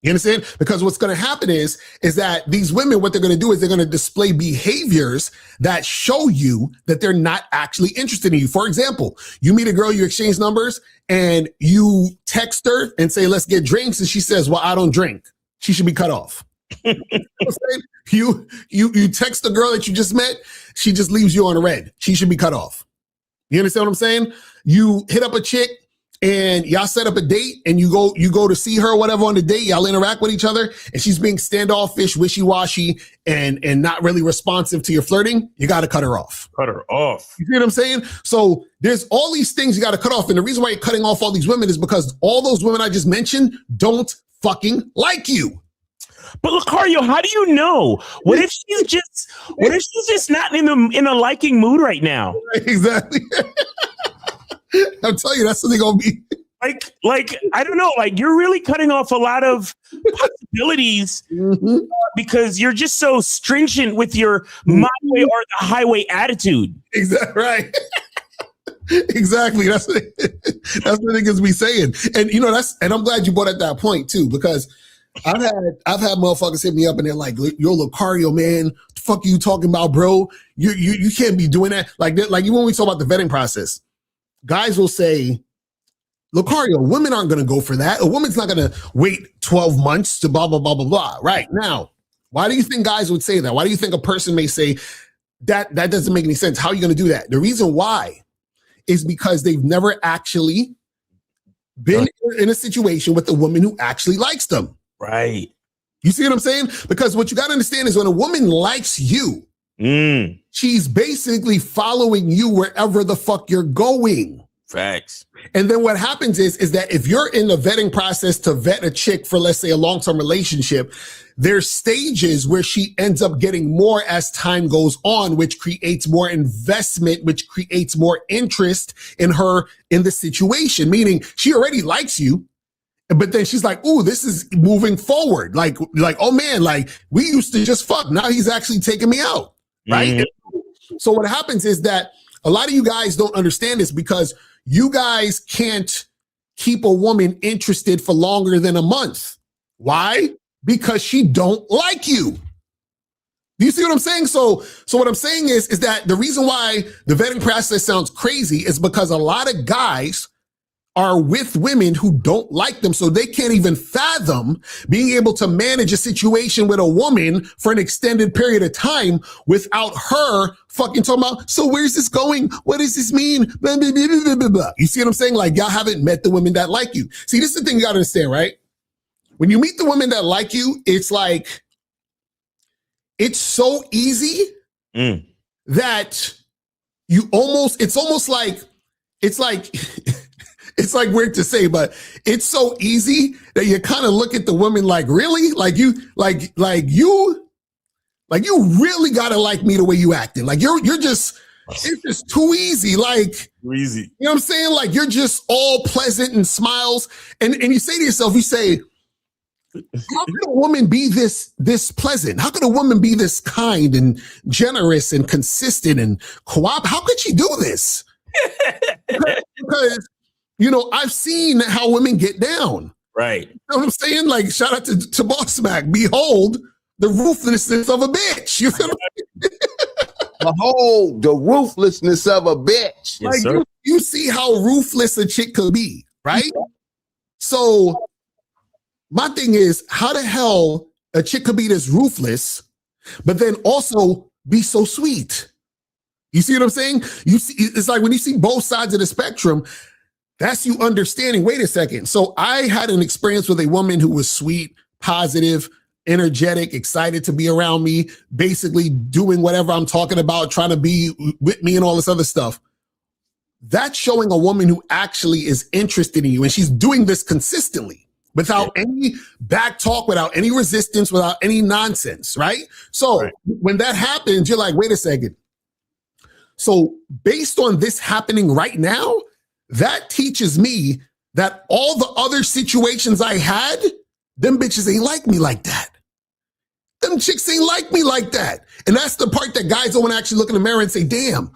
You understand? Because what's going to happen is that these women, what they're going to do is they're going to display behaviors that show you that they're not actually interested in you. For example, you meet a girl, you exchange numbers, and you text her and say, let's get drinks. And she says, well, I don't drink. She should be cut off. You text the girl that you just met, she just leaves you on red. She should be cut off. You understand what I'm saying? You hit up a chick and y'all set up a date, and you go to see her or whatever on the date, y'all interact with each other, and she's being standoffish, wishy-washy, and not really responsive to your flirting. You got to cut her off. Cut her off. You see what I'm saying? So there's all these things you got to cut off. And the reason why you're cutting off all these women is because all those women I just mentioned don't fucking like you. But Lucario, how do you know? What if she's just not in a liking mood right now? Exactly. I'm telling you, that's what they're gonna be. Like I don't know. Like, you're really cutting off a lot of possibilities because you're just so stringent with your my way or the highway attitude. Exactly right. Exactly. That's what niggas be saying. And you know, and I'm glad you brought up that point too, because I've had motherfuckers hit me up and they're like, yo, Lucario, man, the fuck are you talking about, bro? You can't be doing that. Like when we talk about the vetting process, guys will say, Lucario, women aren't going to go for that. A woman's not going to wait 12 months to blah, blah, blah, blah, blah. Right now, why do you think guys would say that? Why do you think a person may say that doesn't make any sense? How are you going to do that? The reason why is because they've never actually been in a situation with a woman who actually likes them. Right. You see what I'm saying? Because what you got to understand is when a woman likes you, she's basically following you wherever the fuck you're going. Facts. And then what happens is that if you're in the vetting process to vet a chick for, let's say, a long-term relationship, there's stages where she ends up getting more as time goes on, which creates more investment, which creates more interest in her in the situation, meaning she already likes you. But then she's like, ooh, this is moving forward. Like, oh man, like we used to just fuck. Now he's actually taking me out. Right. So what happens is that a lot of you guys don't understand this because you guys can't keep a woman interested for longer than a month. Why? Because she don't like you. Do you see what I'm saying? So what I'm saying is that the reason why the vetting process sounds crazy is because a lot of guys are with women who don't like them, so they can't even fathom being able to manage a situation with a woman for an extended period of time without her fucking talking about, so where's this going? What does this mean? Blah, blah, blah, blah, blah, blah. You see what I'm saying? Like, y'all haven't met the women that like you. See, this is the thing you gotta understand, right? When you meet the women that like you, it's like, it's so easy that it's like weird to say, but it's so easy that you kind of look at the woman like, really? Like you really gotta like me the way you acting. Like it's just too easy. Like, easy. You know what I'm saying? Like, you're just all pleasant and smiles. And you say to yourself, you say, how could a woman be this pleasant? How could a woman be this kind and generous and consistent and how could she do this? Because I've seen how women get down. Right. You know what I'm saying? Like, shout out to Boss Mac. Behold the ruthlessness of a bitch. You feel me? Behold the ruthlessness of a bitch. Yes, like, sir. you see how ruthless a chick could be, right? So my thing is, how the hell a chick could be this ruthless, but then also be so sweet? You see what I'm saying? You see, it's like when you see both sides of the spectrum, that's you understanding. Wait a second. So I had an experience with a woman who was sweet, positive, energetic, excited to be around me, basically doing whatever I'm talking about, trying to be with me and all this other stuff. That's showing a woman who actually is interested in you, and she's doing this consistently without any back talk, without any resistance, without any nonsense, right? So when that happens, you're like, wait a second. So based on this happening right now, that teaches me that all the other situations I had, them bitches ain't like me like that. Them chicks ain't like me like that. And that's the part that guys don't want to actually look in the mirror and say, damn,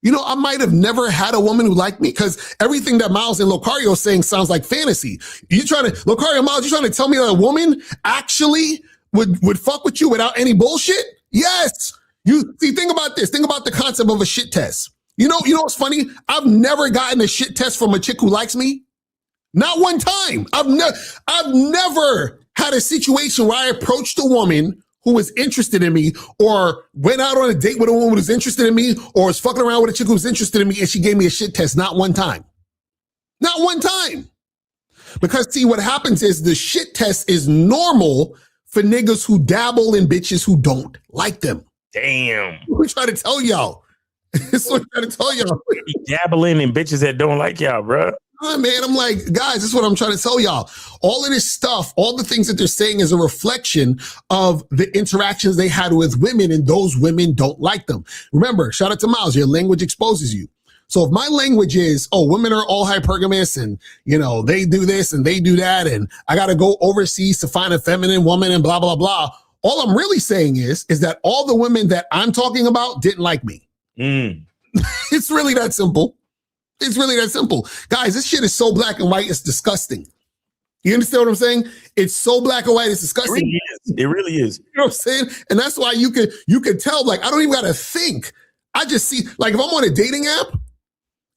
I might have never had a woman who liked me, because everything that Miles and Locario is saying sounds like fantasy. Locario, Miles, you trying to tell me that a woman actually would fuck with you without any bullshit? Yes. Think about this. Think about the concept of a shit test. You know what's funny? I've never gotten a shit test from a chick who likes me. Not one time. I've never had a situation where I approached a woman who was interested in me, or went out on a date with a woman who was interested in me, or was fucking around with a chick who was interested in me, and she gave me a shit test. Not one time. Not one time. Because see, what happens is the shit test is normal for niggas who dabble in bitches who don't like them. Damn. We try to tell y'all. That's what I'm trying to tell y'all. Dabbling in bitches that don't like y'all, bro. Man, I'm like, guys, this is what I'm trying to tell y'all. All of this stuff, all the things that they're saying is a reflection of the interactions they had with women, and those women don't like them. Remember, shout out to Miles, your language exposes you. So if my language is, women are all hypergamous and, they do this and they do that, and I got to go overseas to find a feminine woman and blah, blah, blah. All I'm really saying is that all the women that I'm talking about didn't like me. It's really that simple. It's really that simple. Guys, this shit is so black and white, it's disgusting. You understand what I'm saying? It's so black and white, it's disgusting. It really is. You know what I'm saying? And that's why you could tell, like, I don't even gotta think. I just see, like, if I'm on a dating app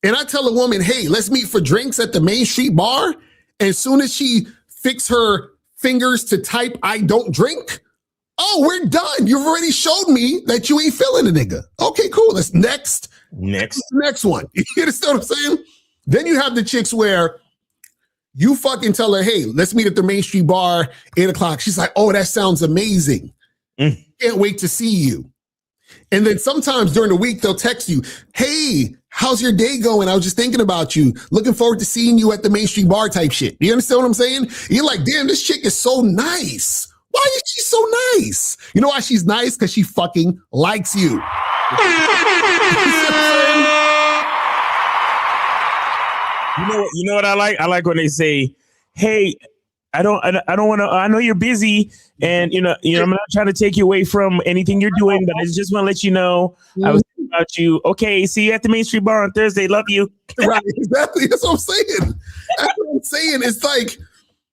and I tell a woman, hey, let's meet for drinks at the Main Street bar, and as soon as she fix her fingers to type I don't drink, we're done. You've already showed me that you ain't feeling a nigga. Okay, cool. Let's next one. You understand what I'm saying? Then you have the chicks where you fucking tell her, hey, let's meet at the Main Street bar, 8:00. She's like, oh, that sounds amazing. Can't wait to see you. And then sometimes during the week, they'll text you, hey, how's your day going? I was just thinking about you. Looking forward to seeing you at the Main Street bar type shit. You understand what I'm saying? You're like, damn, this chick is so nice. Why is she so nice? You know why she's nice? Because she fucking likes you. You know what I like? I like when they say, hey, I don't want to, I know you're busy, and I'm not trying to take you away from anything you're doing, but I just want to let you know I was thinking about you. Okay, see you at the Main Street bar on Thursday. Love you. Right, exactly. That's what I'm saying. That's what I'm saying. It's like,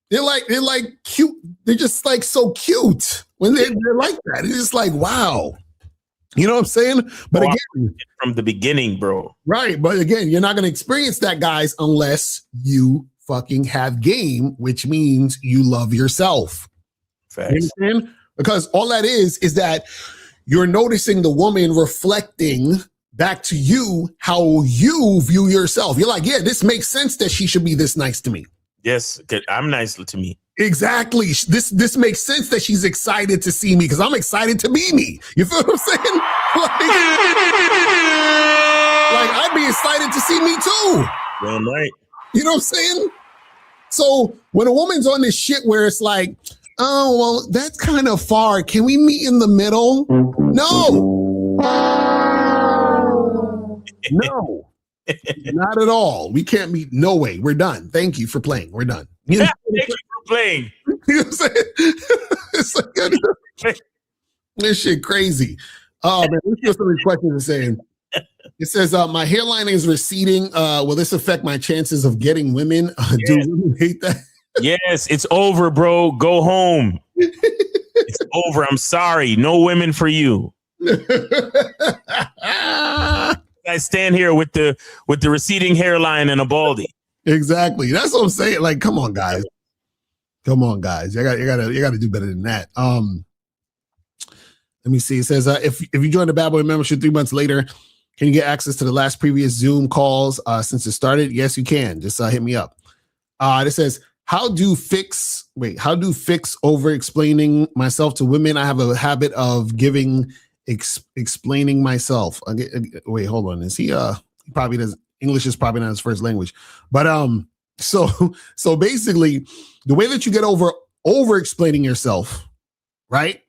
they're like cute. They're just like so cute when they're like that. It's just like, wow. You know what I'm saying? But again, from the beginning, bro. Right. But again, you're not going to experience that, guys, unless you fucking have game, which means you love yourself. Facts. You understand? Because all that is that you're noticing the woman reflecting back to you how you view yourself. You're like, yeah, this makes sense that she should be this nice to me. Yes, I'm nice to me. Exactly. This makes sense that she's excited to see me because I'm excited to be me. You feel what I'm saying? Like I'd be excited to see me too. Damn right. You know what I'm saying? So when a woman's on this shit where it's like, oh, well, that's kind of far. Can we meet in the middle? No. No. Not at all. We can't meet. No way. We're done. Thank you for playing. We're done. You know? Thank you for playing. You know what I'm saying? It's like, this shit crazy. Oh, man. Let's get some of these questions are saying. It says, my hairline is receding. Will this affect my chances of getting women? Do women hate that? Yes, it's over, bro. Go home. It's over. I'm sorry. No women for you. I stand here with the receding hairline and a baldy. Exactly. That's what I'm saying. Like, come on, guys. Come on, guys. You gotta do better than that. Let me see. It says, if you join the Bad Boy membership 3 months later, can you get access to the last previous Zoom calls since it started? Yes, you can. Just hit me up. It says, how do fix over explaining myself to women? I have a habit of explaining myself. Wait, hold on. Is he probably does English is probably not his first language. But so basically the way that you get over explaining yourself, right,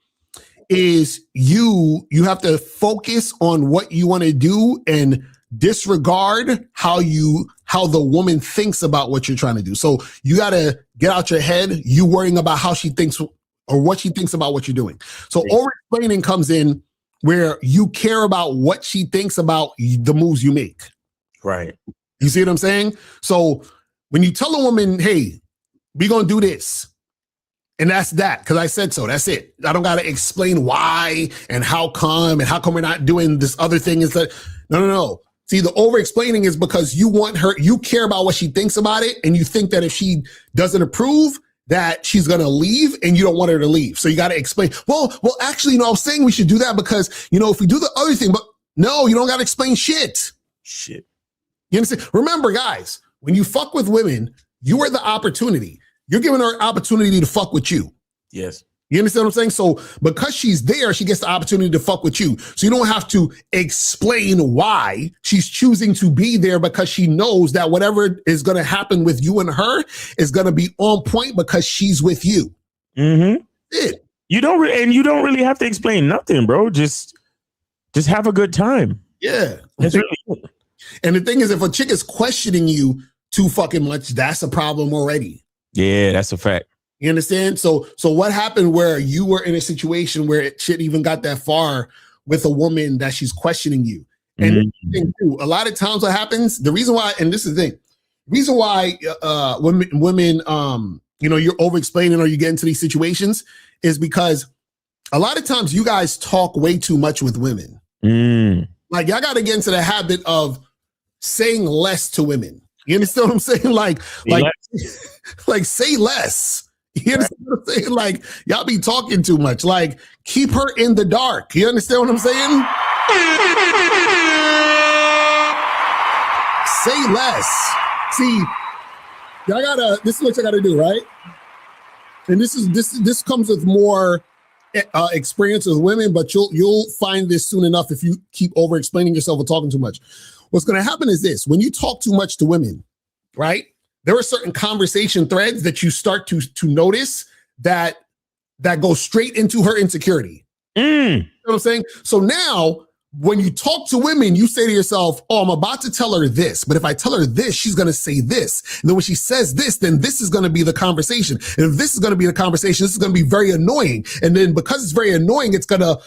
is you have to focus on what you want to do and disregard how the woman thinks about what you're trying to do. So you got to get out your head, you worrying about how she thinks or what she thinks about what you're doing. So over explaining comes in where you care about what she thinks about the moves you make. Right. You see what I'm saying? So when you tell a woman, hey, we're going to do this, and that's that, because I said so, that's it. I don't got to explain why and how come we're not doing this other thing. Instead. No. See, the over-explaining is because you want her, you care about what she thinks about it, and you think that if she doesn't approve, that she's going to leave, and you don't want her to leave. So you got to explain, well, actually, I was saying we should do that because, if we do the other thing, but no, you don't got to explain shit. Shit. You understand? Remember, guys, when you fuck with women, you are the opportunity. You're giving her an opportunity to fuck with you. Yes. You understand what I'm saying? So because she's there, she gets the opportunity to fuck with you. So you don't have to explain why she's choosing to be there, because she knows that whatever is going to happen with you and her is going to be on point because she's with you. Mm-hmm. It. You don't really have to explain nothing, bro. Just have a good time. Yeah. That's really it. And the thing is, if a chick is questioning you too fucking much, that's a problem already. Yeah, that's a fact. You understand? So what happened where you were in a situation where shit even got that far with a woman that she's questioning you? And a lot of times what happens, the reason why, and this is the thing, the reason why women you're over explaining or you get into these situations is because a lot of times you guys talk way too much with women. Like y'all got to get into the habit of saying less to women. You understand what I'm saying? Like say less. You understand what I'm saying? Like y'all be talking too much. Like keep her in the dark. You understand what I'm saying? Say less. See, this is what you gotta do, right? And this comes with more experience with women, but you'll find this soon enough if you keep over explaining yourself or talking too much. What's going to happen is this: when you talk too much to women, right? There are certain conversation threads that you start to notice that go straight into her insecurity. You know what I'm saying? So now when you talk to women, you say to yourself, oh, I'm about to tell her this, but if I tell her this, she's going to say this. And then when she says this, then this is going to be the conversation. And if this is going to be the conversation, this is going to be very annoying. And then because it's very annoying, it's going to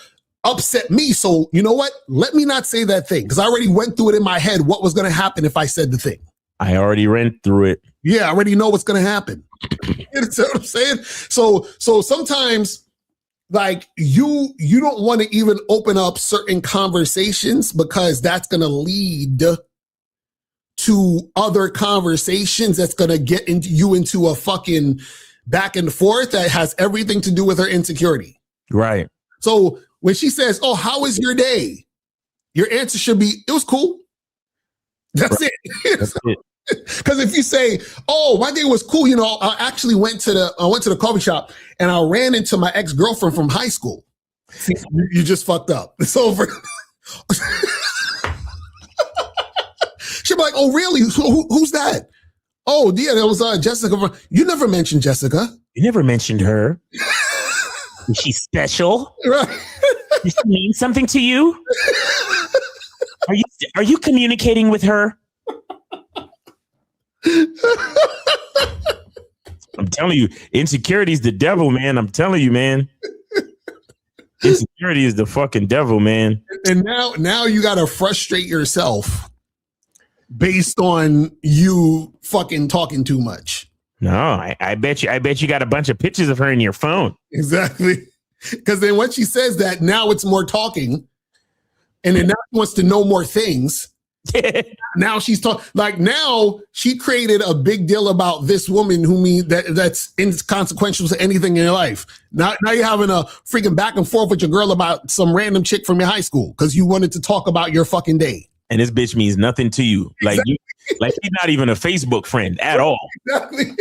upset me. So you know what? Let me not say that thing, because I already went through it in my head what was going to happen if I said the thing. I already went through it. Yeah, I already know what's going to happen. You know what I'm saying? So sometimes like you don't want to even open up certain conversations because that's going to lead to other conversations that's going to get into a fucking back and forth that has everything to do with her insecurity. Right. So when she says, "Oh, how was your day?" your answer should be, "It was cool." That's right. It. That's it. Because if you say, "Oh, my day was cool," I actually went to the coffee shop and I ran into my ex-girlfriend from high school. See, you just fucked up. It's over. She'll be like, "Oh, really? Who's that?" "Oh, yeah, that was Jessica." "You never mentioned Jessica. You never mentioned her. Is she special? Right. Does she mean something to you? Are you communicating with her?" I'm telling you, insecurity is the devil, man. I'm telling you, man. Insecurity is the fucking devil, man. And now you got to frustrate yourself based on you fucking talking too much. No, I bet you got a bunch of pictures of her in your phone. Exactly. Because then when she says that, now it's more talking. And then now she wants to know more things. Now she's talking, like, now she created a big deal about this woman that's inconsequential to anything in your life. Now you're having a freaking back and forth with your girl about some random chick from your high school because you wanted to talk about your fucking day. And this bitch means nothing to you. Like, like she's not even a Facebook friend at all. Exactly.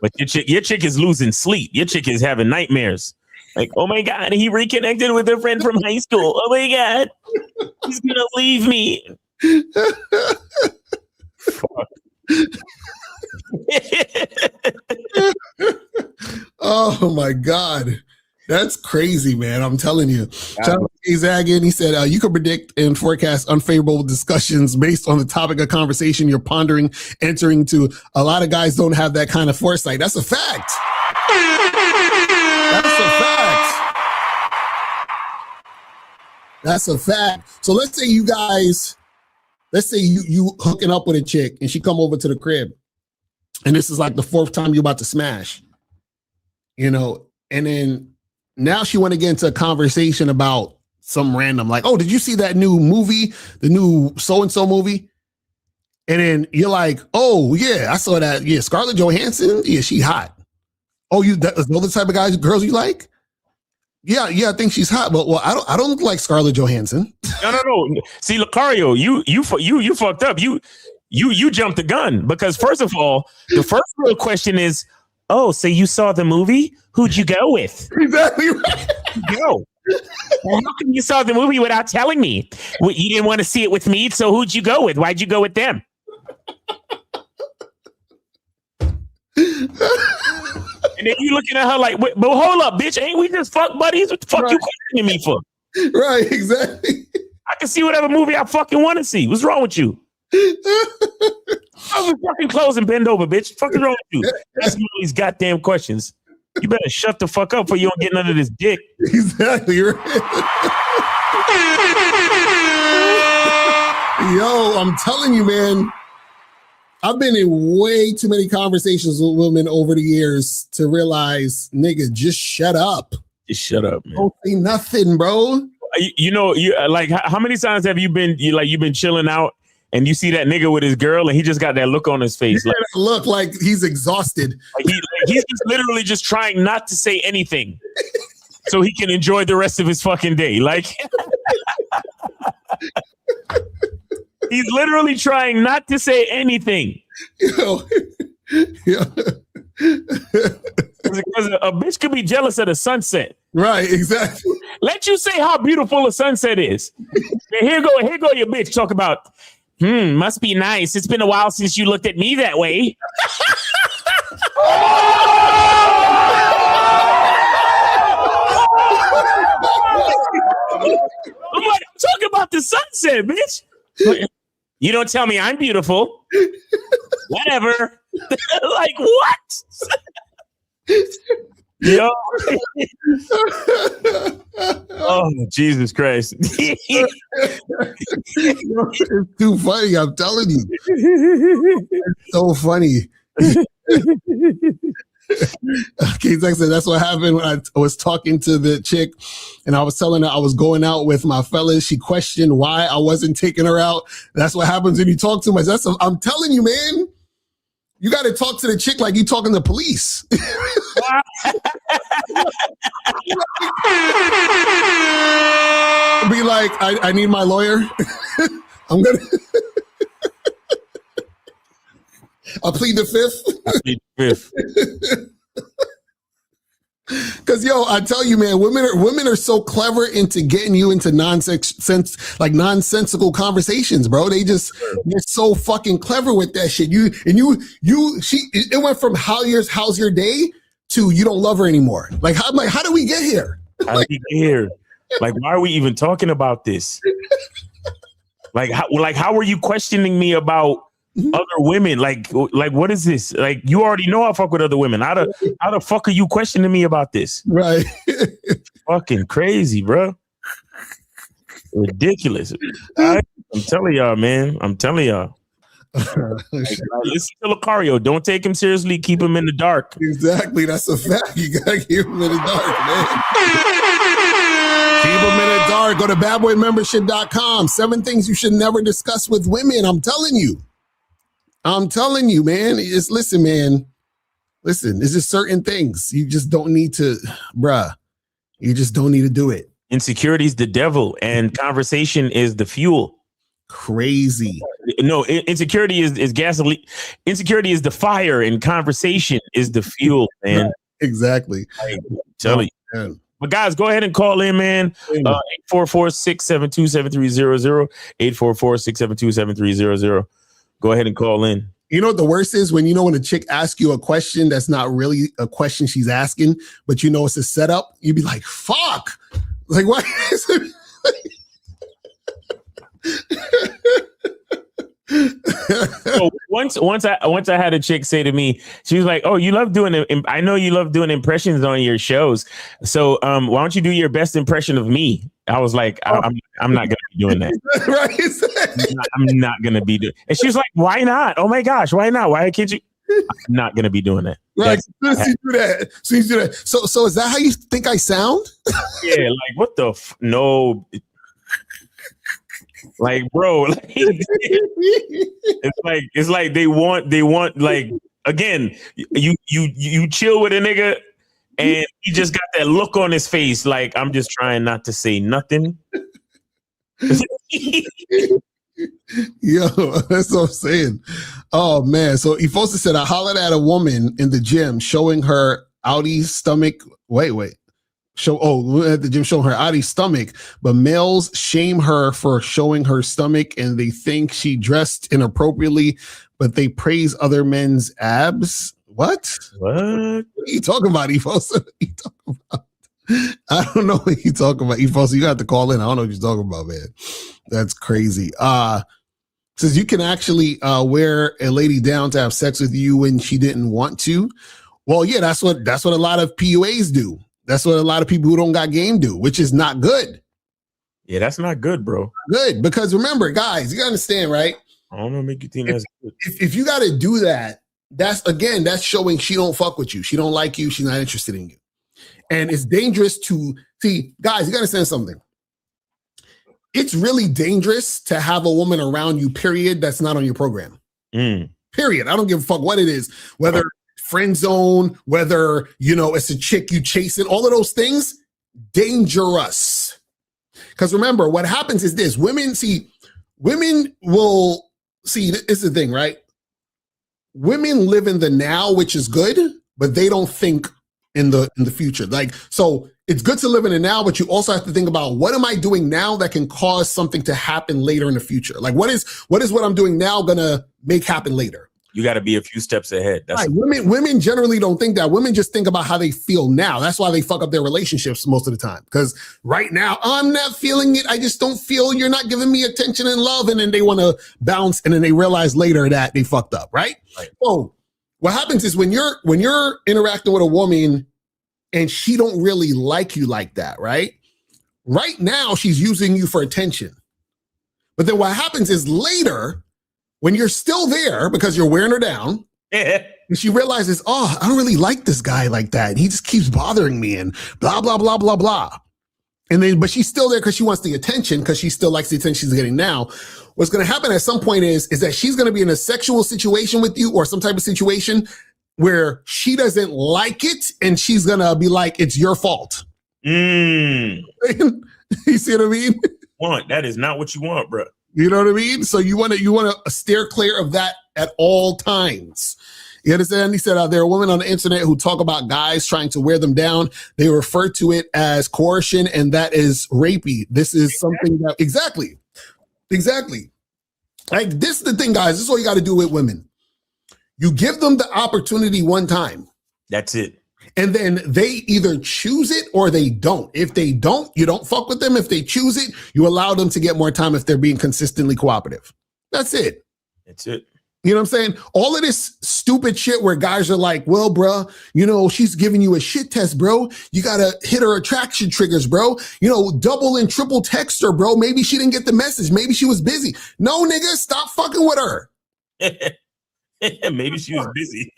But your chick is losing sleep. Your chick is having nightmares. Like, oh my God, he reconnected with a friend from high school. Oh my God, he's gonna leave me. Fuck. Oh my God. That's crazy, man. I'm telling you. Shout out to Zagan. He said, you can predict and forecast unfavorable discussions based on the topic of conversation you're pondering, entering to. A lot of guys don't have that kind of foresight. That's a fact. That's a fact. That's a fact. So let's say you hooking up with a chick and she come over to the crib and this is like the fourth time you're about to smash, and then now she want to get into a conversation about some random, like, "Oh, did you see that new movie, the new so-and-so movie?" And then you're like, "Oh yeah, I saw that. Yeah, Scarlett Johansson. Yeah, she hot. Oh, that's the type of girls you like?" Yeah, I think she's hot, but I don't look like Scarlett Johansson. No. See, Lucario, you fucked up. You jumped the gun because first of all, the first real question is, "Oh, so you saw the movie? Who'd you go with?" Exactly right. Go. Well, how come you saw the movie without telling me? Well, you didn't want to see it with me, so who'd you go with? Why'd you go with them? And then you looking at her like, "But hold up, bitch, ain't we just fuck buddies? What the fuck you questioning me for?" Right, exactly. I can see whatever movie I fucking want to see. What's wrong with you? I was fucking close and bend over, bitch. Fucking wrong with you? Ask me all these goddamn questions. You better shut the fuck up, or you don't get none of this dick. Exactly right. Yo, I'm telling you, man. I've been in way too many conversations with women over the years to realize, nigga, just shut up. Just shut up, man. Don't say nothing, bro. You like, how many times have you been chilling out and you see that nigga with his girl and he just got that look on his face, like look like he's exhausted. Like he's just literally just trying not to say anything so he can enjoy the rest of his fucking day. Like he's literally trying not to say anything. Because a bitch could be jealous of the sunset. Right, exactly. Let you say how beautiful a sunset is. And here go your bitch talk about, must be nice. It's been a while since you looked at me that way. I'm like, I'm talking about the sunset, bitch. You don't tell me I'm beautiful. Whatever. Like, what? Yo. Oh, Jesus Christ. It's too funny, I'm telling you. It's so funny. Okay, said that's what happened when I was talking to the chick and I was telling her I was going out with my fellas. She questioned why I wasn't taking her out. That's what happens when you talk too much. I'm telling you, man. You got to talk to the chick like you talking to police. Be like, I need my lawyer. I'm gonna. I'll plead the fifth. Because I tell you, man, women are so clever into getting you into nonsensical conversations, bro. They're so fucking clever with that shit. It went from how's your day to you don't love her anymore. Like, how do we get here? How did we get here? Like, why are we even talking about this? How are you questioning me about other women? Like what is this? Like, you already know I fuck with other women. How the fuck are you questioning me about this? Right. Fucking crazy, bro. Ridiculous. I'm telling y'all, man. I'm telling y'all. Listen to Lucario. Don't take him seriously. Keep him in the dark. Exactly. That's a fact. You gotta keep him in the dark, man. Keep them in the dark. Go to badboymembership.com. 7 things you should never discuss with women. I'm telling you, man. Listen, man. Listen, there's just certain things you just don't need to, bruh. You just don't need to do it. Insecurity is the devil, and conversation is the fuel. Crazy. No, insecurity is gasoline. Insecurity is the fire, and conversation is the fuel, man. Exactly. Tell you. Man. But guys, go ahead and call in, man. 844-672-7300. 844-672-7300. Go ahead and call in. You know what the worst is? When a chick asks you a question that's not really a question she's asking, but it's a setup, you'd be like, fuck. Like, what is it? So once I had a chick say to me, she was like, "Oh, I know you love doing impressions on your shows. So why don't you do your best impression of me?" I was like, I'm not gonna be doing that. Right? I'm not gonna be doing. And she was like, "Why not? Oh my gosh, why not? Why can't you?" I'm not gonna be doing that. Right. So you do that. So is that how you think I sound? Yeah. Like, what the no. Like, bro, like, it's like they want like, again, you chill with a nigga and he just got that look on his face like, I'm just trying not to say nothing. Yo, that's what I'm saying. Oh man. So Ifosa said, I hollered at a woman in the gym showing her outie stomach. Wait. At the gym showing her outie stomach, but males shame her for showing her stomach and they think she dressed inappropriately, but they praise other men's abs. What? What are you talking about, Ifosa? What are you talking about? I don't know what you're talking about, Ifosa. You got to call in. I don't know what you're talking about, man. That's crazy. Says you can actually wear a lady down to have sex with you when she didn't want to. Well, yeah, that's what a lot of PUAs do. That's what a lot of people who don't got game do, which is not good. Yeah, that's not good, bro. Good, because remember, guys, you gotta understand, right? I don't know, make you think that's good. If you got to do that, that's showing she don't fuck with you. She don't like you. She's not interested in you. And it's dangerous to see, guys, you got to understand something. It's really dangerous to have a woman around you, period, that's not on your program. Period. I don't give a fuck what it is, whether friend zone, whether, it's a chick you chasing, all of those things, dangerous. Because remember, what happens is this, women will see, it's the thing, right? Women live in the now, which is good, but they don't think in the future. Like, so it's good to live in the now, but you also have to think about, what am I doing now that can cause something to happen later in the future? Like, what is what I'm doing now gonna make happen later? You got to be a few steps ahead. That's right. Women generally don't think that. Women just think about how they feel now. That's why they fuck up their relationships most of the time. Because right now, I'm not feeling it. I just don't feel you're not giving me attention and love. And then they want to bounce. And then they realize later that they fucked up. Right. So what happens is when you're interacting with a woman and she don't really like you like that. Right. Right now, she's using you for attention. But then what happens is later, when you're still there because you're wearing her down, And she realizes, oh, I don't really like this guy like that. And he just keeps bothering me and blah, blah, blah, blah, blah. And then, but she's still there because she wants the attention, because she still likes the attention she's getting now. What's going to happen at some point is that she's going to be in a sexual situation with you, or some type of situation where she doesn't like it, and she's going to be like, it's your fault. You see what I mean? That is not what you want, bro. You know what I mean? So you want to steer clear of that at all times. You understand? He said there are women on the internet who talk about guys trying to wear them down. They refer to it as coercion, and that is rapey. This is something that exactly. Like, this is the thing, guys. This is what you got to do with women. You give them the opportunity one time. That's it. And then they either choose it or they don't. If they don't, you don't fuck with them. If they choose it, you allow them to get more time if they're being consistently cooperative. That's it. That's it. You know what I'm saying? All of this stupid shit where guys are like, well, bro, you know, she's giving you a shit test, bro. You got to hit her attraction triggers, bro. You know, double and triple text her, bro. Maybe she didn't get the message. Maybe she was busy. No, nigga, stop fucking with her. Maybe she was busy.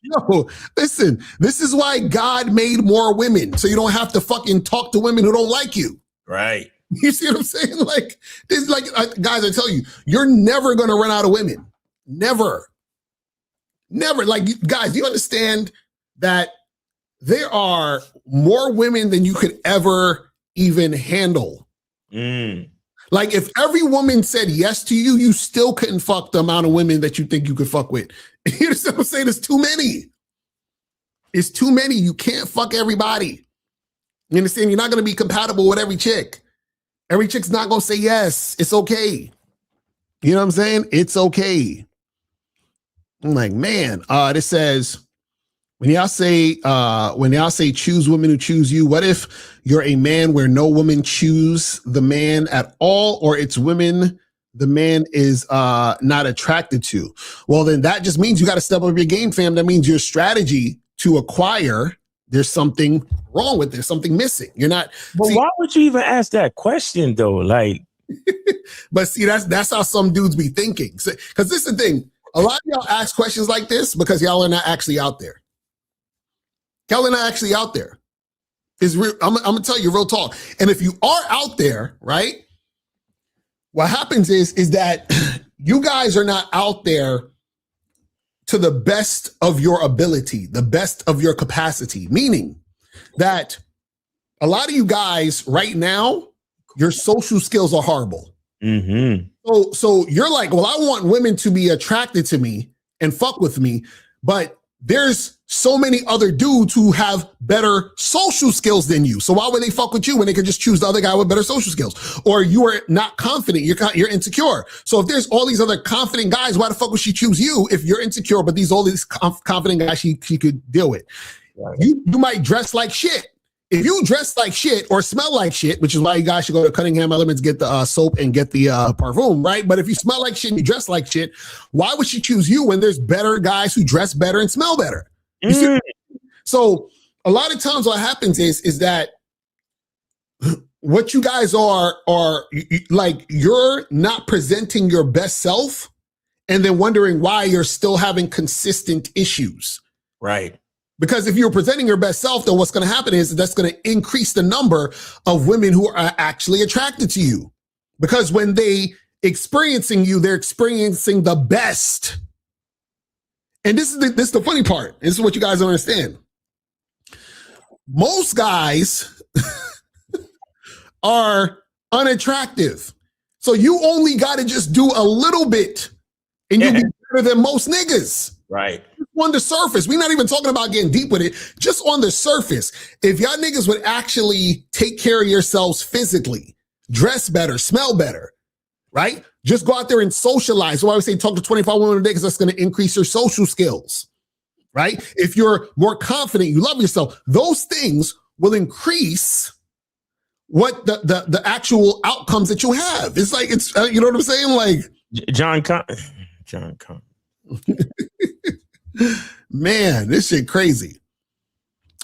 No, listen, this is why God made more women. So you don't have to fucking talk to women who don't like you. Right. You see what I'm saying? Like, this, like, guys, I tell you, you're never going to run out of women. Never. Like, guys, do you understand that there are more women than you could ever even handle? Like, if every woman said yes to you, you still couldn't fuck the amount of women that you think you could fuck with. You understand what I'm saying? It's too many. It's too many. You can't fuck everybody. You understand? You're not going to be compatible with every chick. Every chick's not going to say yes. It's okay. You know what I'm saying? It's okay. I'm like, man, this says, when y'all say choose women who choose you, what if you're a man where no woman choose the man at all, or it's women the man is not attracted to? Well, then that just means you got to step up your game, fam. That means your strategy to acquire, there's something wrong with it. There's something missing. You're not. But why would you even ask that question though? Like, but see, that's how some dudes be thinking. Because this is the thing. A lot of y'all ask questions like this because y'all are not actually out there. Y'all are not actually out there. I'm going to tell you real talk. And if you are out there, right, what happens is that you guys are not out there to the best of your ability, the best of your capacity, meaning that a lot of you guys right now, your social skills are horrible. So you're like, well, I want women to be attracted to me and fuck with me, but there's so many other dudes who have better social skills than you. So why would they fuck with you when they could just choose the other guy with better social skills? Or you are not confident, you're insecure. So if there's all these other confident guys, why the fuck would she choose you if you're insecure, but all these confident guys she could deal with? Right. You might dress like shit. If you dress like shit or smell like shit, which is why you guys should go to Cunningham Elements, get the soap and get the parfum, right? But if you smell like shit and you dress like shit, why would she choose you when there's better guys who dress better and smell better? You see? So a lot of times what happens is that what you guys are like, you're not presenting your best self and then wondering why you're still having consistent issues. Right. Because if you're presenting your best self, then what's going to happen is that's going to increase the number of women who are actually attracted to you. Because when they experiencing you, they're experiencing the best. And this is the funny part. This is what you guys don't understand. Most guys are unattractive. So you only got to just do a little bit and you'll be better than most niggas. Right. On the surface, we're not even talking about getting deep with it. Just on the surface, if y'all niggas would actually take care of yourselves physically, dress better, smell better, right? Just go out there and socialize. So I would say talk to 25 women a day because that's going to increase your social skills, right? If you're more confident, you love yourself, those things will increase what the actual outcomes that you have. It's like, it's you know what I'm saying? Like John Con. Man, this shit crazy.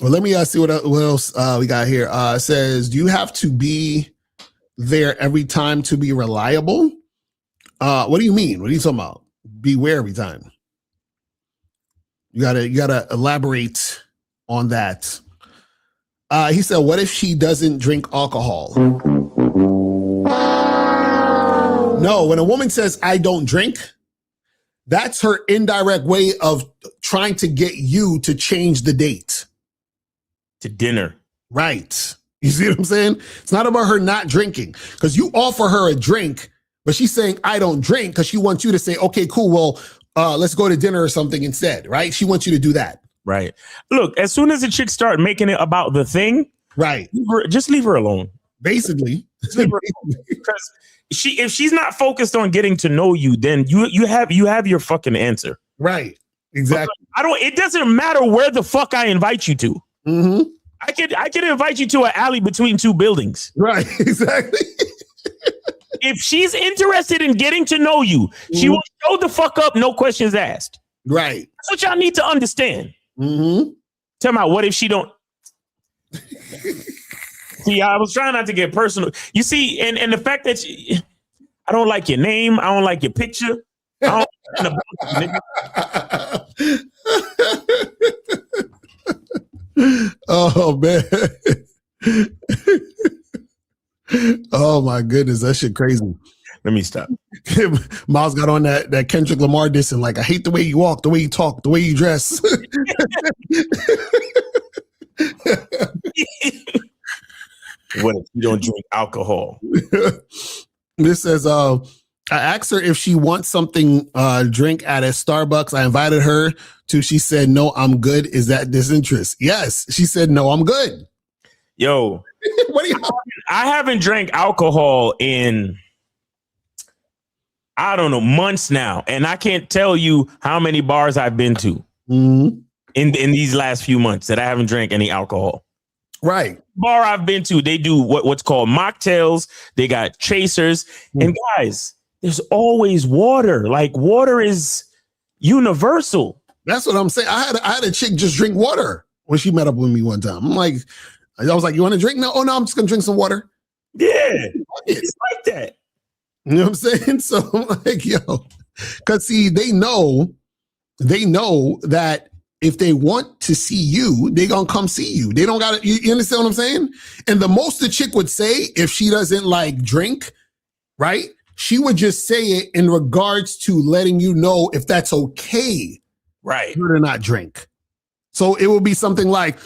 Well, let me see what else we got here. It says, do you have to be there every time to be reliable? What do you mean? What are you talking about? Be where every time? You gotta elaborate on that. He said, what if she doesn't drink alcohol? No, when a woman says, I don't drink, that's her indirect way of trying to get you to change the date. To dinner. Right. You see what I'm saying? It's not about her not drinking, because you offer her a drink, but she's saying, I don't drink, because she wants you to say, okay, cool, well, let's go to dinner or something instead, right? She wants you to do that. Right. Look, as soon as the chicks start making it about the thing, right, just leave her alone. Basically. Because if she's not focused on getting to know you, then you have your fucking answer. Right. Exactly. It doesn't matter where the fuck I invite you to. Mm-hmm. I could invite you to an alley between two buildings. Right. Exactly. If she's interested in getting to know you, she will show the fuck up, no questions asked. Right. That's what y'all need to understand. Mm-hmm. Tell me, what if she don't? See, I was trying not to get personal. You see, and the fact that I don't like your name, I don't like your picture. I don't oh man. Oh my goodness, that shit crazy. Let me stop. Miles got on that Kendrick Lamar dissing, like, I hate the way you walk, the way you talk, the way you dress. What if you don't drink alcohol? This says, I asked her if she wants something drink at a Starbucks. I invited her to. She said, no, I'm good. Is that disinterest? Yes. She said, no, I'm good. Yo, what do you? I haven't drank alcohol in, I don't know, months now. And I can't tell you how many bars I've been to in these last few months that I haven't drank any alcohol. Right. Bar I've been to, they do what's called mocktails. They got chasers. And guys, there's always water. Like, water is universal. That's what I'm saying. I had a chick just drink water when she met up with me one time. I was like, you want to drink? No, oh no, I'm just gonna drink some water. Yeah, it's like that. You know what I'm saying? So I'm like, yo, because see, they know that if they want to see you, they gonna come see you. They don't gotta, you understand what I'm saying? And the most the chick would say if she doesn't like drink, right? She would just say it in regards to letting you know if that's okay. Right. For her to not drink. So it will be something like,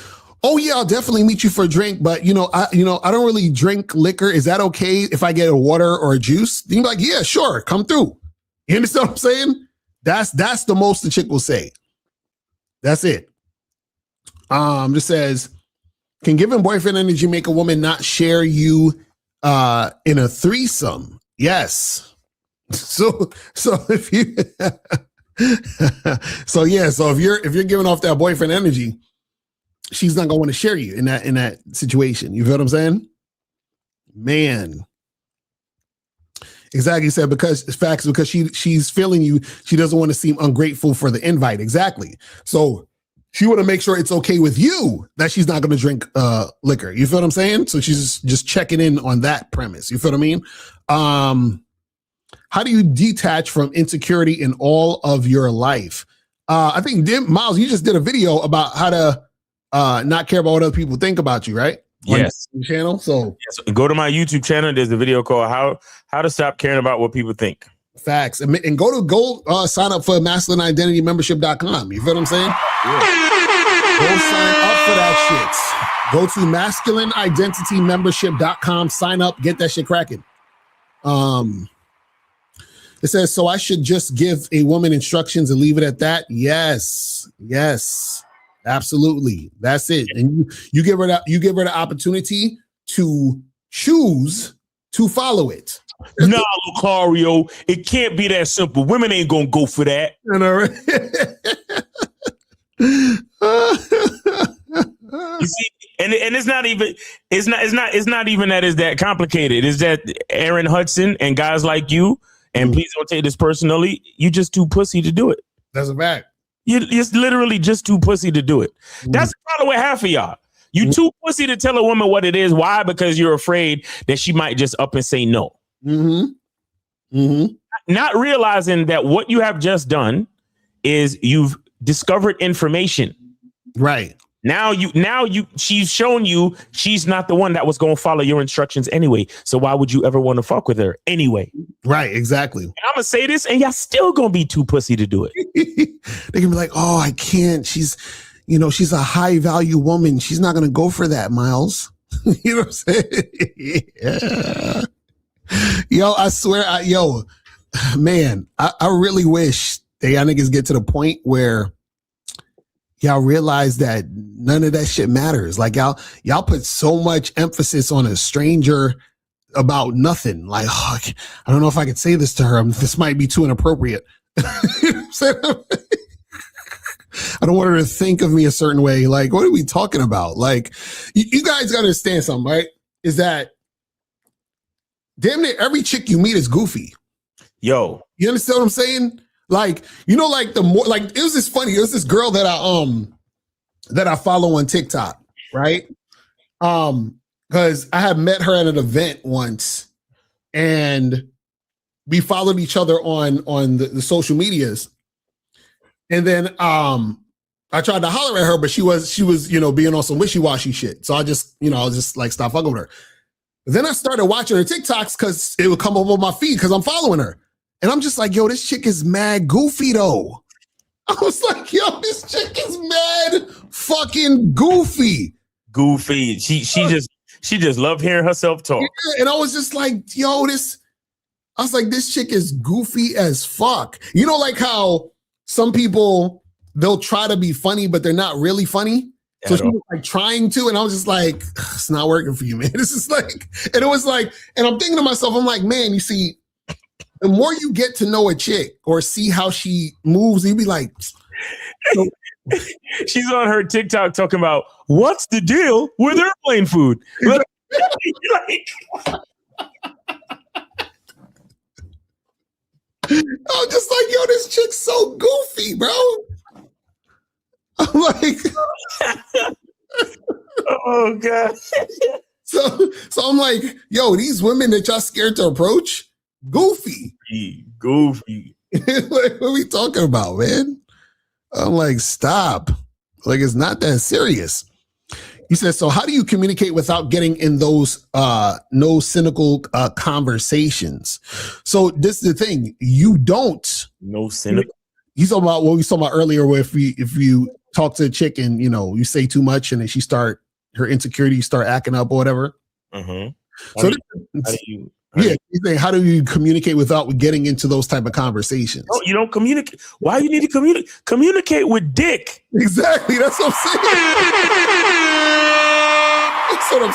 oh yeah, I'll definitely meet you for a drink, but I don't really drink liquor. Is that okay if I get a water or a juice? Then you're like, yeah, sure, come through. You understand what I'm saying? That's the most the chick will say. That's it. This says, can giving boyfriend energy make a woman not share you in a threesome? Yes. So if you so if you're giving off that boyfriend energy, she's not gonna want to share you in that situation. You feel what I'm saying? Man. Exactly. Said because she's feeling you, she doesn't want to seem ungrateful for the invite. Exactly. So she want to make sure it's okay with you that she's not going to drink liquor. You feel what I'm saying? So she's just checking in on that premise. You feel what I mean? How do you detach from insecurity in all of your life? I think Miles, you just did a video about how to not care about what other people think about you, right? Yes. On your channel. So yes. Go to my YouTube channel. There's a video called How to Stop Caring About What People Think. Facts. And go sign up for milesinthegame.com. You feel what I'm saying? Yeah. Go sign up for that shit. Go to masculineidentitymembership.com. Sign up. Get that shit cracking. It says, so I should just give a woman instructions and leave it at that? Yes. Absolutely. That's it. And you give her the opportunity to choose to follow it. Nah, Lucario, it can't be that simple. Women ain't gonna go for that. You know, right? You see, and it's not even that it's that complicated. It's that Aaron Hudson and guys like you, and please don't take this personally, you just too pussy to do it. That's a fact. You're literally just too pussy to do it. That's the problem with half of y'all. You too pussy to tell a woman what it is. Why? Because you're afraid that she might just up and say no. Not realizing that what you have just done is you've discovered information. Right. Now she's shown you she's not the one that was going to follow your instructions anyway. So why would you ever want to fuck with her anyway? Right, exactly. And I'm going to say this and y'all still going to be too pussy to do it. They can be like, oh, I can't. She's a high value woman. She's not going to go for that, Miles. You know what I'm saying? Yeah. Yo, I swear, man, I really wish that y'all niggas get to the point where y'all realize that none of that shit matters. Like y'all put so much emphasis on a stranger about nothing. Like, oh, I don't know if I could say this to her. This might be too inappropriate. You know what I'm saying? I don't want her to think of me a certain way. Like, what are we talking about? Like, you guys gotta understand something, right? Is that damn near every chick you meet is goofy. Yo. You understand what I'm saying? Like, like the more, like, it was this girl that I follow on TikTok, right? Because I had met her at an event once and we followed each other on the social medias. And then I tried to holler at her, but she was, being on some wishy-washy shit. So I just, like stop fucking with her. But then I started watching her TikToks because it would come up on my feed because I'm following her. And I'm just like, yo, this chick is mad goofy though. I was like, yo, this chick is mad fucking goofy. Goofy. She just loved hearing herself talk. Yeah, and I was just like, yo, this chick is goofy as fuck. You know, like how some people, they'll try to be funny, but they're not really funny. So she was like trying to, and I was just like, it's not working for you, man. This is like, and it was like, and I'm thinking to myself, I'm like, man, you see, the more you get to know a chick or see how she moves, you'd be like, she's on her TikTok talking about what's the deal with airplane food. I'm just like, yo, this chick's so goofy, bro. I'm like, oh god. So I'm like, yo, these women that y'all scared to approach, goofy. Like, what are we talking about, man? I'm like, stop. Like, it's not that serious. He says, so how do you communicate without getting in those no cynical conversations? So this is the thing. You don't. No cynical. He's talking about what we talking about earlier, where if you talk to a chick and, you say too much and then her insecurities start acting up or whatever. Mm-hmm. How do you communicate without getting into those type of conversations? No, you don't communicate. Why you need to communicate? Communicate with dick. Exactly. That's what I'm saying. That's what I'm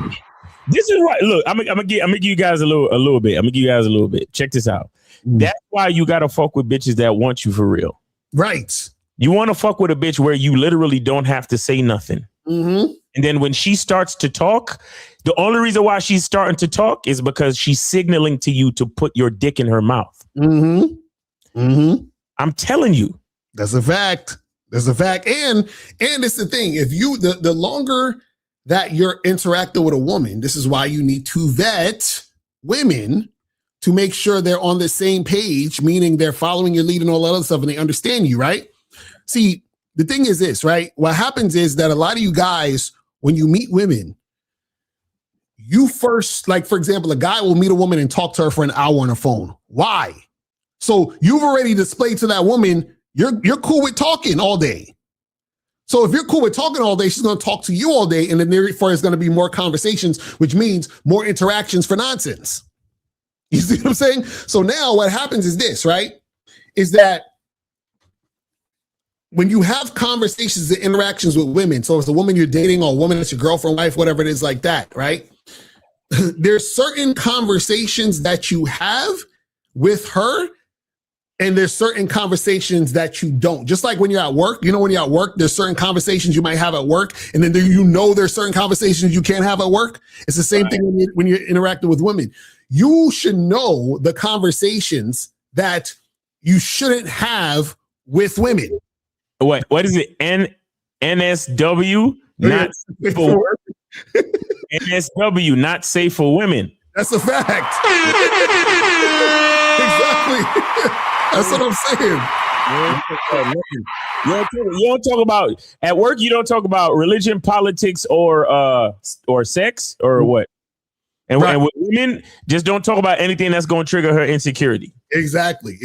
saying. This is why. Look, I'm gonna give you guys a little bit. I'm gonna give you guys a little bit. Check this out. That's why you gotta fuck with bitches that want you for real. Right. You want to fuck with a bitch where you literally don't have to say nothing. Mm-hmm. And then when she starts to talk, the only reason why she's starting to talk is because she's signaling to you to put your dick in her mouth. Mm-hmm. Mm-hmm. I'm telling you. That's a fact. That's a fact. And it's the thing. If you the longer that you're interacting with a woman, this is why you need to vet women to make sure they're on the same page, meaning they're following your lead and all that other stuff and they understand you, right? See, the thing is this, right? What happens is that a lot of you guys, when you meet women, you first, like, for example, a guy will meet a woman and talk to her for an hour on the phone. Why? So you've already displayed to that woman, you're cool with talking all day. So if you're cool with talking all day, she's going to talk to you all day. And then therefore is going to be more conversations, which means more interactions for nonsense. You see what I'm saying? So now what happens is this, right? Is that when you have conversations and interactions with women, so it's a woman you're dating or a woman that's your girlfriend, wife, whatever it is like that, right? There's certain conversations that you have with her and there's certain conversations that you don't. Just like when you're at work, when you're at work, there's certain conversations you might have at work and then there's certain conversations you can't have at work. It's the same thing when you're interacting with women. You should know the conversations that you shouldn't have with women. What is it? NSW, not safe for work. NSW, not safe for women. That's a fact. Exactly. That's what I'm saying. You don't talk about at work. You don't talk about religion, politics, or sex, or what. And, Right. and with women, just don't talk about anything that's going to trigger her insecurity. Exactly.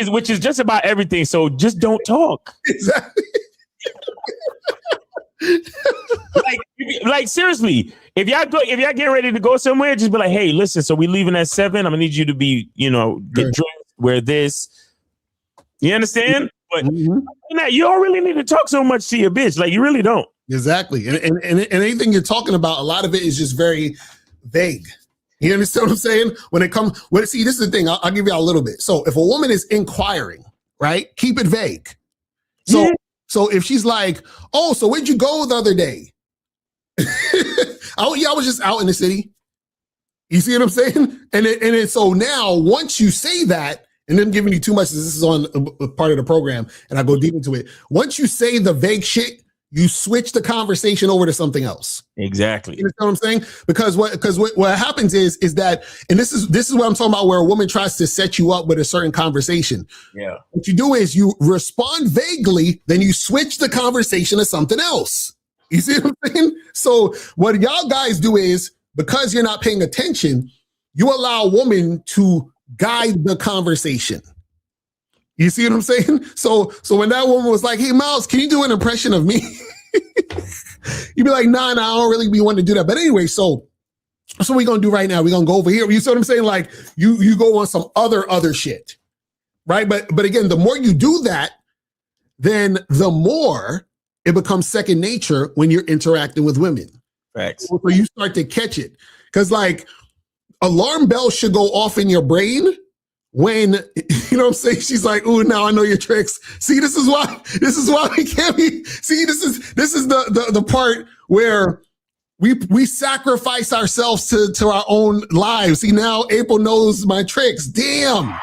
Which is just about everything. So just don't talk. Exactly. like seriously, if y'all getting ready to go somewhere, just be like, hey, listen. So we leaving at 7. I'm gonna need you to be, get dressed, wear this. You understand? But you don't really need to talk so much to your bitch. Like you really don't. Exactly. And anything you're talking about, a lot of it is just very vague. You understand what I'm saying? When it comes, see, this is the thing. I'll give you a little bit. So if a woman is inquiring, right, keep it vague. So if she's like, oh, so where'd you go the other day? I was just out in the city. You see what I'm saying? And so now once you say that, and then giving you too much, this is on a part of the program, and I go deep into it. Once you say the vague shit, you switch the conversation over to something else. Exactly. You know what I'm saying? Because what happens is that, and this is what I'm talking about, where a woman tries to set you up with a certain conversation. Yeah. What you do is you respond vaguely, then you switch the conversation to something else. You see what I'm saying? So what y'all guys do is, because you're not paying attention, you allow a woman to guide the conversation. You see what I'm saying? So when that woman was like, hey, Miles, can you do an impression of me? You'd be like, nah, I don't really be wanting to do that. But anyway, so what we're going to do right now. We're going to go over here. You see what I'm saying? Like you go on some other shit, right? But again, the more you do that, then the more it becomes second nature when you're interacting with women. Facts. So you start to catch it. Because like alarm bells should go off in your brain when, you know what I'm saying? She's like, ooh, now I know your tricks. See, this is why we can't be, see, this is the part where we sacrifice ourselves to our own lives. See, now April knows my tricks. Damn.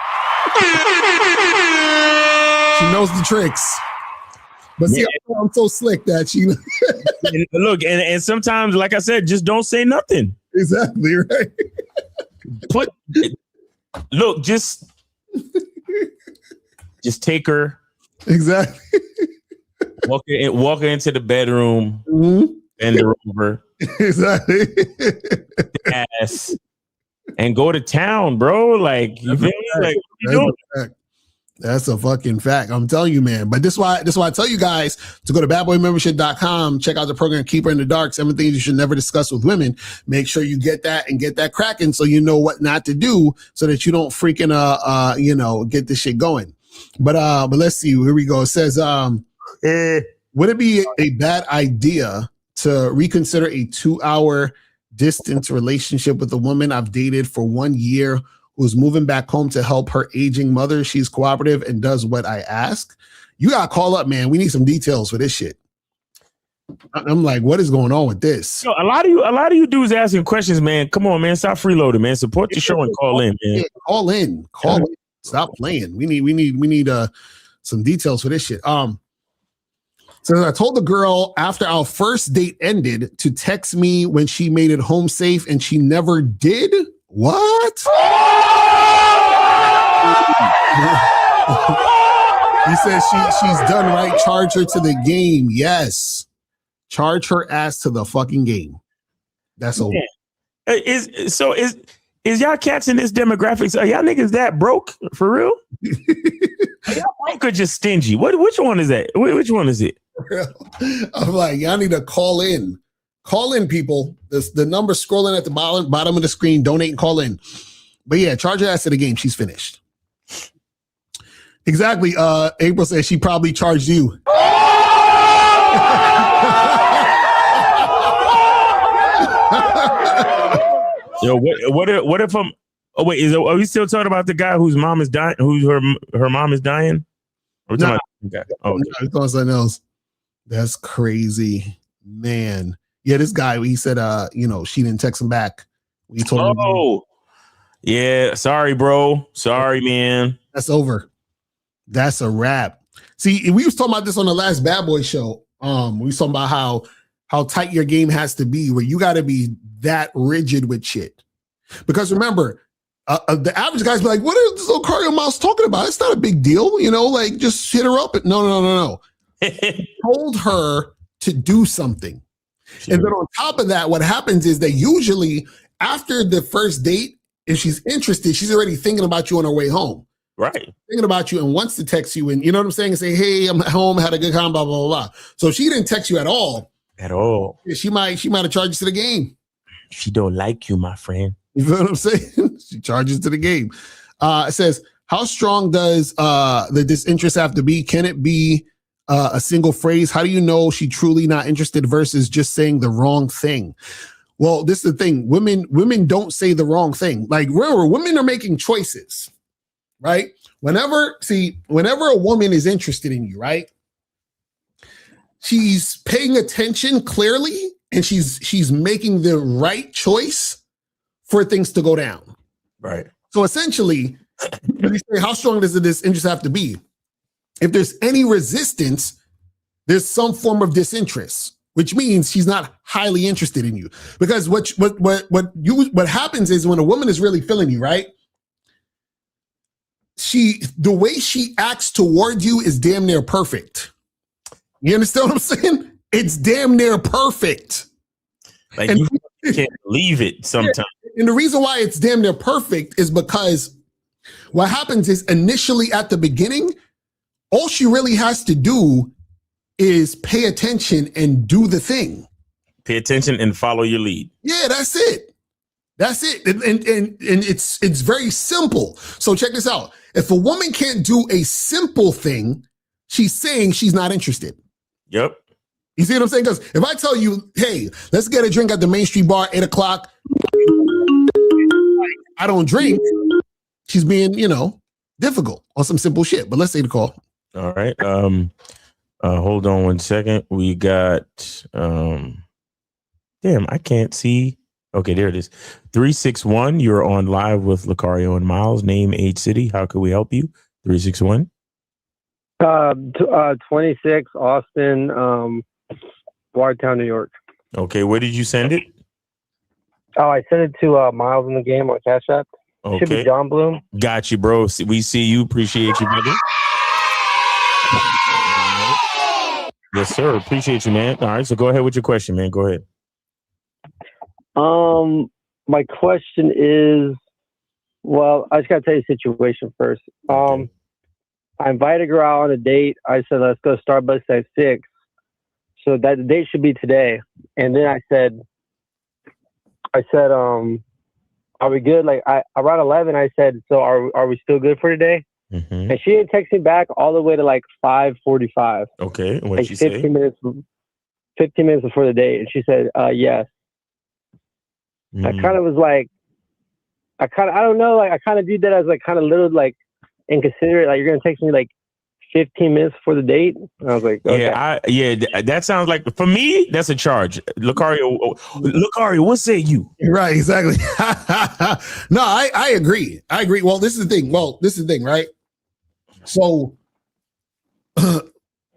She knows the tricks. But see, I'm so slick that she look, and sometimes, like I said, just don't say nothing. Exactly, right. Look, just take her. Exactly. Walk her into the bedroom, bend her over. Exactly. Ass. And go to town, bro. Like, you feel me? Like, what you doing? That's a fucking fact. I'm telling you, man. But this is why I tell you guys to go to badboymembership.com, check out the program Keeper in the Dark, 7 things you should never discuss with women. Make sure you get that and get that cracking so you know what not to do so that you don't freaking get this shit going. But let's see. Here we go. It says, would it be a bad idea to reconsider a 2-hour distance relationship with a woman I've dated for 1 year who's moving back home to help her aging mother? She's cooperative and does what I ask. You gotta call up, man. We need some details for this shit. I'm like, what is going on with this? Yo, a lot of you dudes asking questions, man. Come on, man. Stop freeloading, man. Support the show and call in, man. Yeah, call in. Stop playing. We need some details for this shit. So I told the girl after our first date ended to text me when she made it home safe, and she never did. What? He says she's done right. Charge her to the game. Yes. Charge her ass to the fucking game. That's over. Is y'all cats in this demographic? Are y'all niggas that broke for real? Are y'all broke or just stingy? Which one is that? Which one is it? I'm like, y'all need to call in. Call in, people. The number scrolling at the bottom of the screen. Donate and call in. But yeah, charge her ass to the game. She's finished. Exactly. April says she probably charged you. Yo, what if I'm? Oh wait, are we still talking about the guy whose mom is dying? Who's her mom is dying? Or No. okay. Oh, okay. No, it's on something else. That's crazy, man. Yeah, this guy. He said, she didn't text him back. We told him. Oh, yeah. Sorry, bro. Sorry, man. That's over. That's a wrap. See, we was talking about this on the last Bad Boy show. We was talking about how tight your game has to be, where you got to be that rigid with shit. Because remember, the average guy's be like, what is this little cardio mouse talking about? It's not a big deal, you know, like just hit her up. No. Told her to do something. Sure. And then on top of that, what happens is that usually after the first date, if she's interested, she's already thinking about you on her way home. Right. Thinking about you and wants to text you and you know what I'm saying? And say, hey, I'm at home, had a good time, blah, blah, blah. So if she didn't text you at all. She might have charged you to the game. She don't like you, my friend. You feel what I'm saying? She charges to the game. It says, how strong does the disinterest have to be? Can it be a single phrase? How do you know she truly not interested versus just saying the wrong thing? Well, this is the thing. Women don't say the wrong thing. Like, remember, women are making choices, right? Whenever a woman is interested in you, right? She's paying attention clearly, and she's making the right choice for things to go down. Right. So essentially, when you say how strong does this interest have to be? If there's any resistance, there's some form of disinterest, which means she's not highly interested in you. Because what happens is when a woman is really feeling you, right? The way she acts toward you is damn near perfect. You understand what I'm saying? It's damn near perfect. Like, you can't believe it sometimes. And the reason why it's damn near perfect is because what happens is initially at the beginning, all she really has to do is pay attention and do the thing. Pay attention and follow your lead. Yeah, that's it. That's it. And it's very simple. So check this out. If a woman can't do a simple thing, she's saying she's not interested. Yep. You see what I'm saying? Because if I tell you, hey, let's get a drink at the Main Street Bar, 8:00, I don't drink, she's being, difficult on some simple shit. But let's say the call. All right. Hold on 1 second. We got damn, I can't see. Okay, there it is. 361. You're on live with Lucario and Miles. Name, age, city. How can we help you? 361. 26, Austin, Watertown, New York. Okay, where did you send it? Oh, I sent it to Miles in the Game on Cash App. Okay. Should be John Bloom. Got you, bro. We see you. Appreciate you, brother. Yes, sir. Appreciate you, man. All right, so go ahead with your question, man. Go ahead. My question is, well, I just gotta tell you the situation first. I invited a girl out on a date. I said, let's go to Starbucks at 6. So that the date should be today. And then I said, are we good? Like around 11, I said, so are we still good for today? Mm-hmm. And she didn't text me back all the way to like 5:45. Okay. What did she 15 say? 15 minutes before the date. And she said, yes. Mm-hmm. I kind of was like, I don't know, like I kind of viewed that as like kind of little like inconsiderate. Like, you're going to text me like 15 minutes before the date. And I was like, okay. That sounds like, for me, that's a charge. Lucario, what say you? Right, exactly. No, I agree. Well, this is the thing, right? So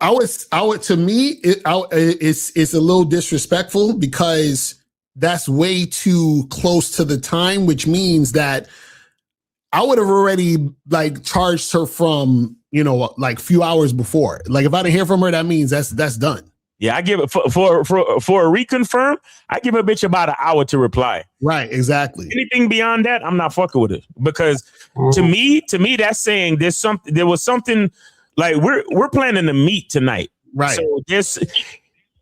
it's a little disrespectful because that's way too close to the time, which means that I would have already like charged her from, like few hours before. Like if I didn't hear from her, that means that's done. Yeah, I give it for a reconfirm. I give a bitch about an hour to reply. Right, exactly. Anything beyond that, I'm not fucking with it because to me, that's saying there was something like we're planning to meet tonight. Right. So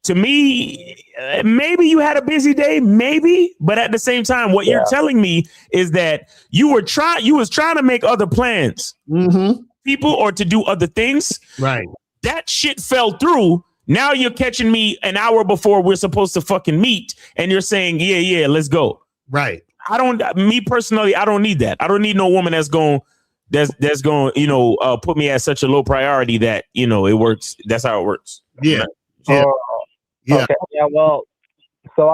to me, maybe you had a busy day, maybe, but at the same time, what you're telling me is that you was trying to make other plans, people, or to do other things. Right. That shit fell through. Now you're catching me an hour before we're supposed to fucking meet, and you're saying, yeah, let's go. Right. Me personally, I don't need that. I don't need no woman that's going, put me at such a low priority that, it works. That's how it works. Yeah. Yeah. Okay. Yeah. Well, so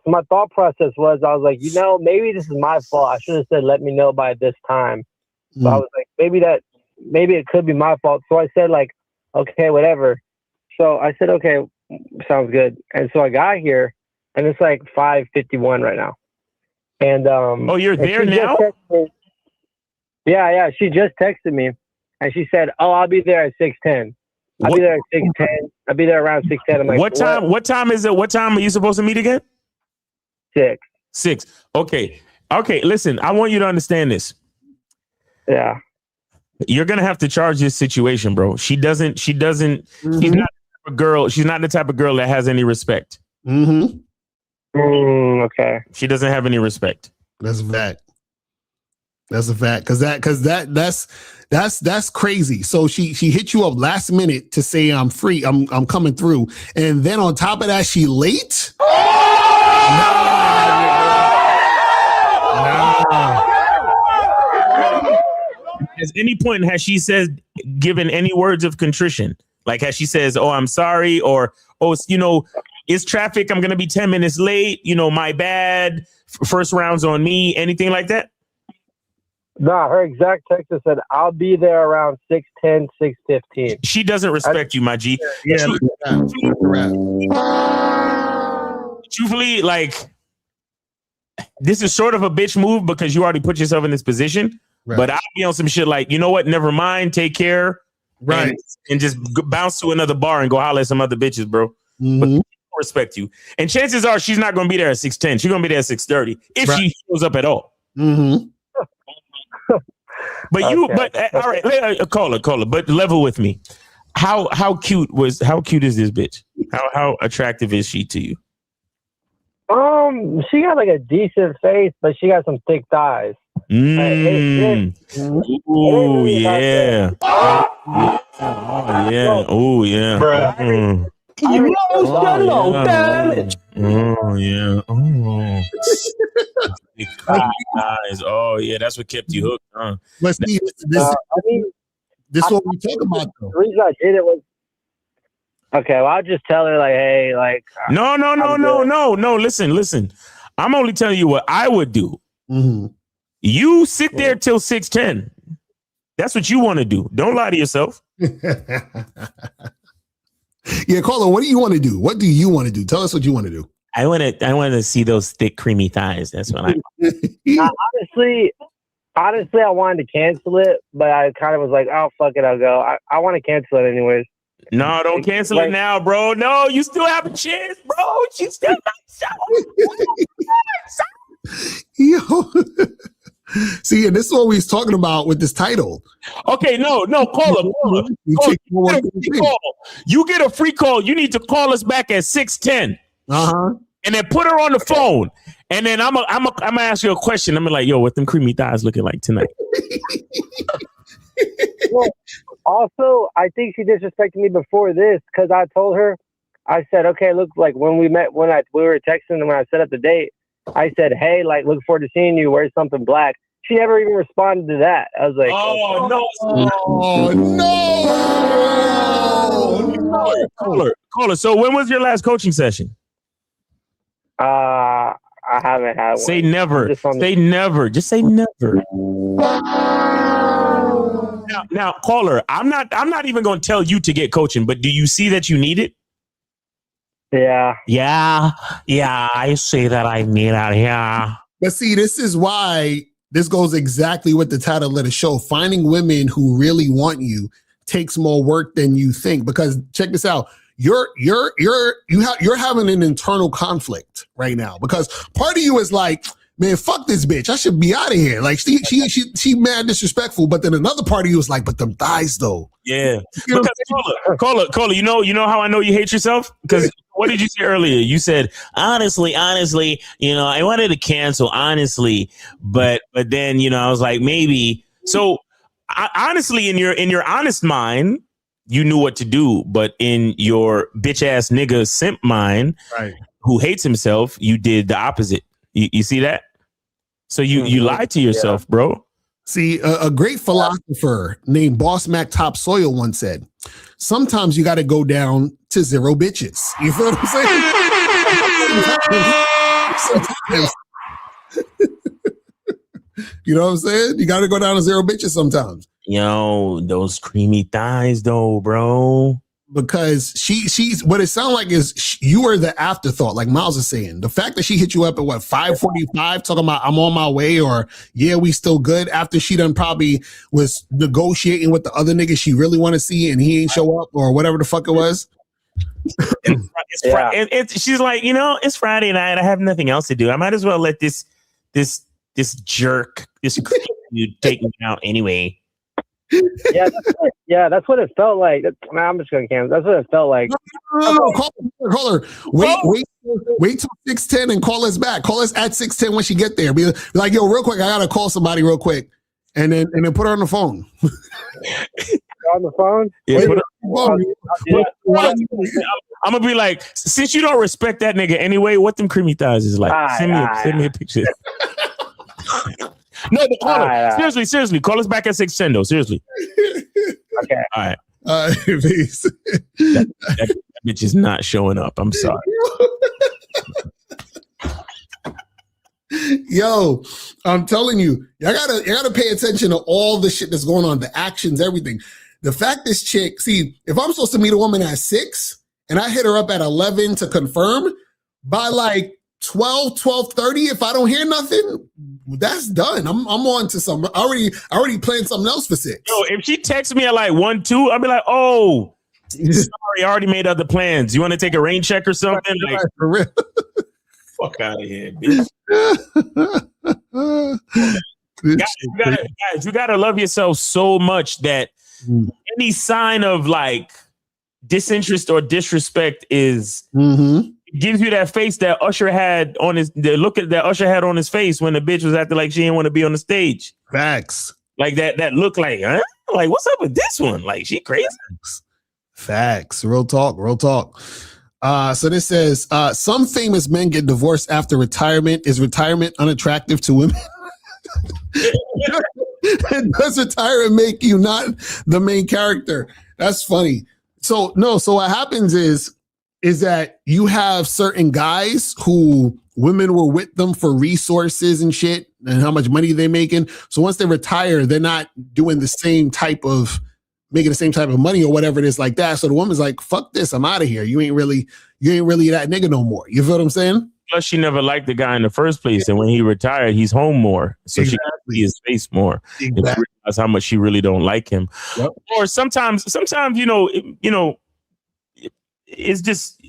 my thought process was, I was like, maybe this is my fault. I should have said, let me know by this time. So I was like, maybe it could be my fault. So I said like, okay, whatever. So I said, okay, sounds good. And so I got here and it's like 5:51 right now. And oh, you're and there she just now? texted me. Yeah. She just texted me, and she said, "Oh, I'll be there at 6:10. I'll be there at 6:10. I'll be there around 6:10." I'm like, What time? What time is it? What time are you supposed to meet again? 6. 6. Okay. Listen, I want you to understand this. Yeah. You're gonna have to charge this situation, bro. She doesn't. She's not the type of girl. She's not the type of girl that has any respect. Okay. She doesn't have any respect. That's a fact. That's a fact. That's crazy. So she hit you up last minute to say I'm free. I'm coming through. And then on top of that, she late? Nah. At any point has she said given any words of contrition? Like has she says, "Oh, I'm sorry," or "Oh, it's traffic. I'm gonna be 10 minutes late. My bad. First round's on me." Anything like that? No, her exact text said, "I'll be there around 6:10, 6:15." She doesn't respect you, my G. Yeah. Truthfully, like, this is sort of a bitch move because you already put yourself in this position. Right. But I'll be on some shit like, you know what? Never mind. Take care. Right. And just bounce to another bar and go holler at some other bitches, bro. But people respect you. And chances are she's not going to be there at 6:10. She's going to be there at 6:30 if she shows up at all. But all right, call her. But level with me. How cute is this bitch? How attractive is she to you? She got like a decent face, but she got some thick thighs. Oh yeah. Oh yeah. Oh yeah. You shut up, damn it. Oh yeah. Oh. Oh yeah, that's what kept you hooked, huh? Let's see. This is what we talk about, though. The reason I did it was okay. Well, I'll just tell her like, hey, like. No. Listen. I'm only telling you what I would do. You sit there till 6:10. That's what you want to do. Don't lie to yourself. Yeah, Carla, what do you want to do? What do you want to do? Tell us what you want to do. I want to see those thick, creamy thighs. That's what I. Honestly, I wanted to cancel it, but I kind of was like, oh fuck it, I'll go. I want to cancel it anyways. No, don't cancel it now, bro. No, you still have a chance, bro. You still got Yo. See, and this is what we was talking about with this title. Okay, no, call her. You get a free call. You need to call us back at 6:10. And then put her on the phone. And then I'm gonna ask you a question. I'm like, yo, what them creamy thighs looking like tonight? Well, also, I think she disrespected me before this because I told her, I said, okay, look, like when we met, we were texting and when I set up the date, I said, hey, like, look forward to seeing you. Wear something black. She never even responded to that. I was like, oh, no. Call her. So when was your last coaching session? I haven't had one. Say never. Say never. Just say never. Now, call her. I'm not even going to tell you to get coaching, but do you see that you need it? Yeah. I see that I need it. Yeah. But see, this is why this goes exactly with the title of the show. Finding women who really want you takes more work than you think. Because check this out. You're having an internal conflict right now because part of you is like, man, fuck this bitch. I should be out of here. Like she mad disrespectful. But then another part of you is like, but them thighs though. Yeah. Because call her. You know how I know you hate yourself? Because what did you say earlier? You said, honestly, I wanted to cancel, honestly. But then, I was like, maybe. So honestly, in your honest mind, you knew what to do. But in your bitch ass nigga simp mind, right, who hates himself, you did the opposite. You see that? So you lied to yourself, bro. See, a great philosopher named Boss Mac Topsoil once said, sometimes you got to go down to 0 bitches. You feel what I'm saying? Sometimes. You know what I'm saying? You got to go down to 0 bitches sometimes. Yo, those creamy thighs though, bro. because she's what it sounds like is you are the afterthought, like Miles is saying. The fact that she hit you up at 5:45 talking about I'm on my way, or yeah, we still good, after she done probably was negotiating with the other nigga she really want to see and he ain't show up or whatever the fuck it was. She's like, it's Friday night. I have nothing else to do. I might as well let this jerk, this take me out anyway. That's what it felt like. I'm just going to cancel. That's what it felt like. No, call her. Wait till 6:10 and call us back. Call us at 6:10 when she get there. Be like, yo, real quick, I gotta call somebody real quick, and then put her on the phone. On the phone? Yeah, I'm gonna be like, since you don't respect that nigga anyway, what them creamy thighs is like? Send me a picture. No, but call her. Seriously, call us back at 6:10 though. Seriously. Okay. All right. Peace. That bitch is not showing up. I'm sorry. Yo, I'm telling you, y'all gotta pay attention to all the shit that's going on, the actions, everything. The fact this chick, see, if I'm supposed to meet a woman at 6 and I hit her up at 11 to confirm, by like 12:30, if I don't hear nothing, that's done. I'm on to some. I already planned something else for 6. Yo, if she texts me at like 1, 2, I'll be like, oh, sorry, I already made other plans. You want to take a rain check or something? Like, for real. Fuck out of here, bitch. Guys, you gotta love yourself so much that any sign of like disinterest or disrespect is gives you that face that Usher had on the look at that Usher had on his face when the bitch was acting like she didn't want to be on the stage. Facts. Like that look like, huh? Like, what's up with this one? Like, she crazy. Facts. Real talk. So this says, some famous men get divorced after retirement. Is retirement unattractive to women? Does retirement make you not the main character? That's funny. So what happens is that you have certain guys who women were with them for resources and shit and how much money they're making. So once they retire, they're not doing the same type of making the same type of money or whatever it is like that. So the woman's like, fuck this, I'm out of here. You ain't really that nigga no more. You feel what I'm saying? Plus, she never liked the guy in the first place. And when he retired, he's home more. So she can see his face more. Exactly. And realize how much she really don't like him. Yep. Or sometimes, it's just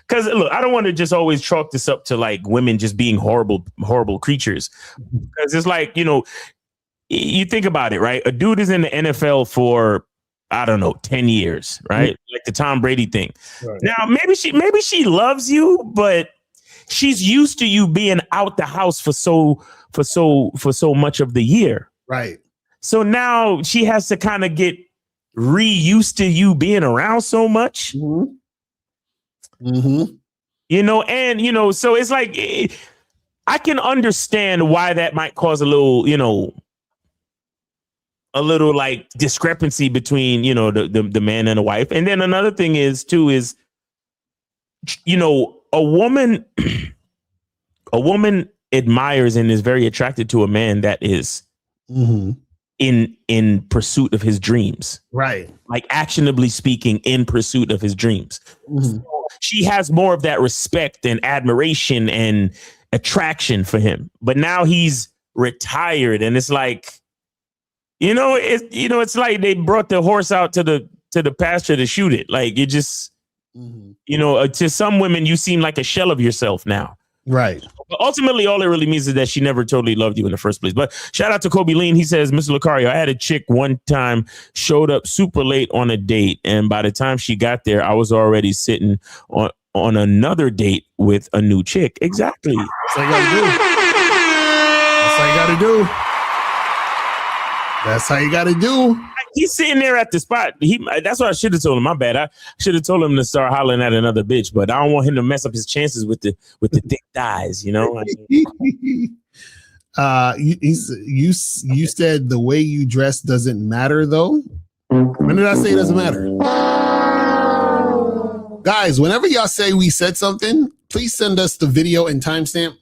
because look, I don't want to just always chalk this up to like women just being horrible creatures. Because it's like, you think about it, right? A dude is in the NFL for, I don't know, 10 years, right? Like the Tom Brady thing. Right. Now, maybe she loves you, but she's used to you being out the house for so much of the year. Right. So now she has to kind of get re-used to you being around so much. So it's like, I can understand why that might cause a little like discrepancy between, the man and the wife. And then another thing is a woman admires and is very attracted to a man that is in pursuit of his dreams. Right. Like actionably speaking, in pursuit of his dreams. So she has more of that respect and admiration and attraction for him. But now he's retired and it's like, it's like they brought the horse out to the pasture to shoot it. Like it just, to some women, you seem like a shell of yourself now. Right. But ultimately, all it really means is that she never totally loved you in the first place. But shout out to Kobe Lean. He says, Mr. Lucario, I had a chick one time, showed up super late on a date. And by the time she got there, I was already sitting on another date with a new chick. Exactly. That's all you gotta do. That's all you gotta do. That's how you got to do. He's sitting there at the spot. That's what I should have told him. My bad. I should have told him to start hollering at another bitch, but I don't want him to mess up his chances with the thick thighs, You said the way you dress doesn't matter, though. When did I say it doesn't matter? Guys, whenever y'all say we said something, please send us the video and timestamp,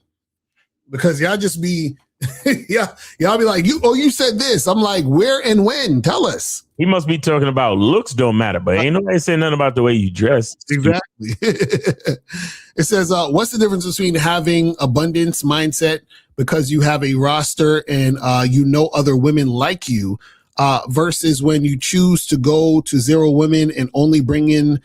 because y'all just be... y'all be like, you said this. I'm like, where and when? Tell us. He must be talking about looks don't matter, but ain't nobody saying nothing about the way you dress. Exactly. It says, what's the difference between having abundance mindset because you have a roster and you know other women like you versus when you choose to go to 0 women and only bring in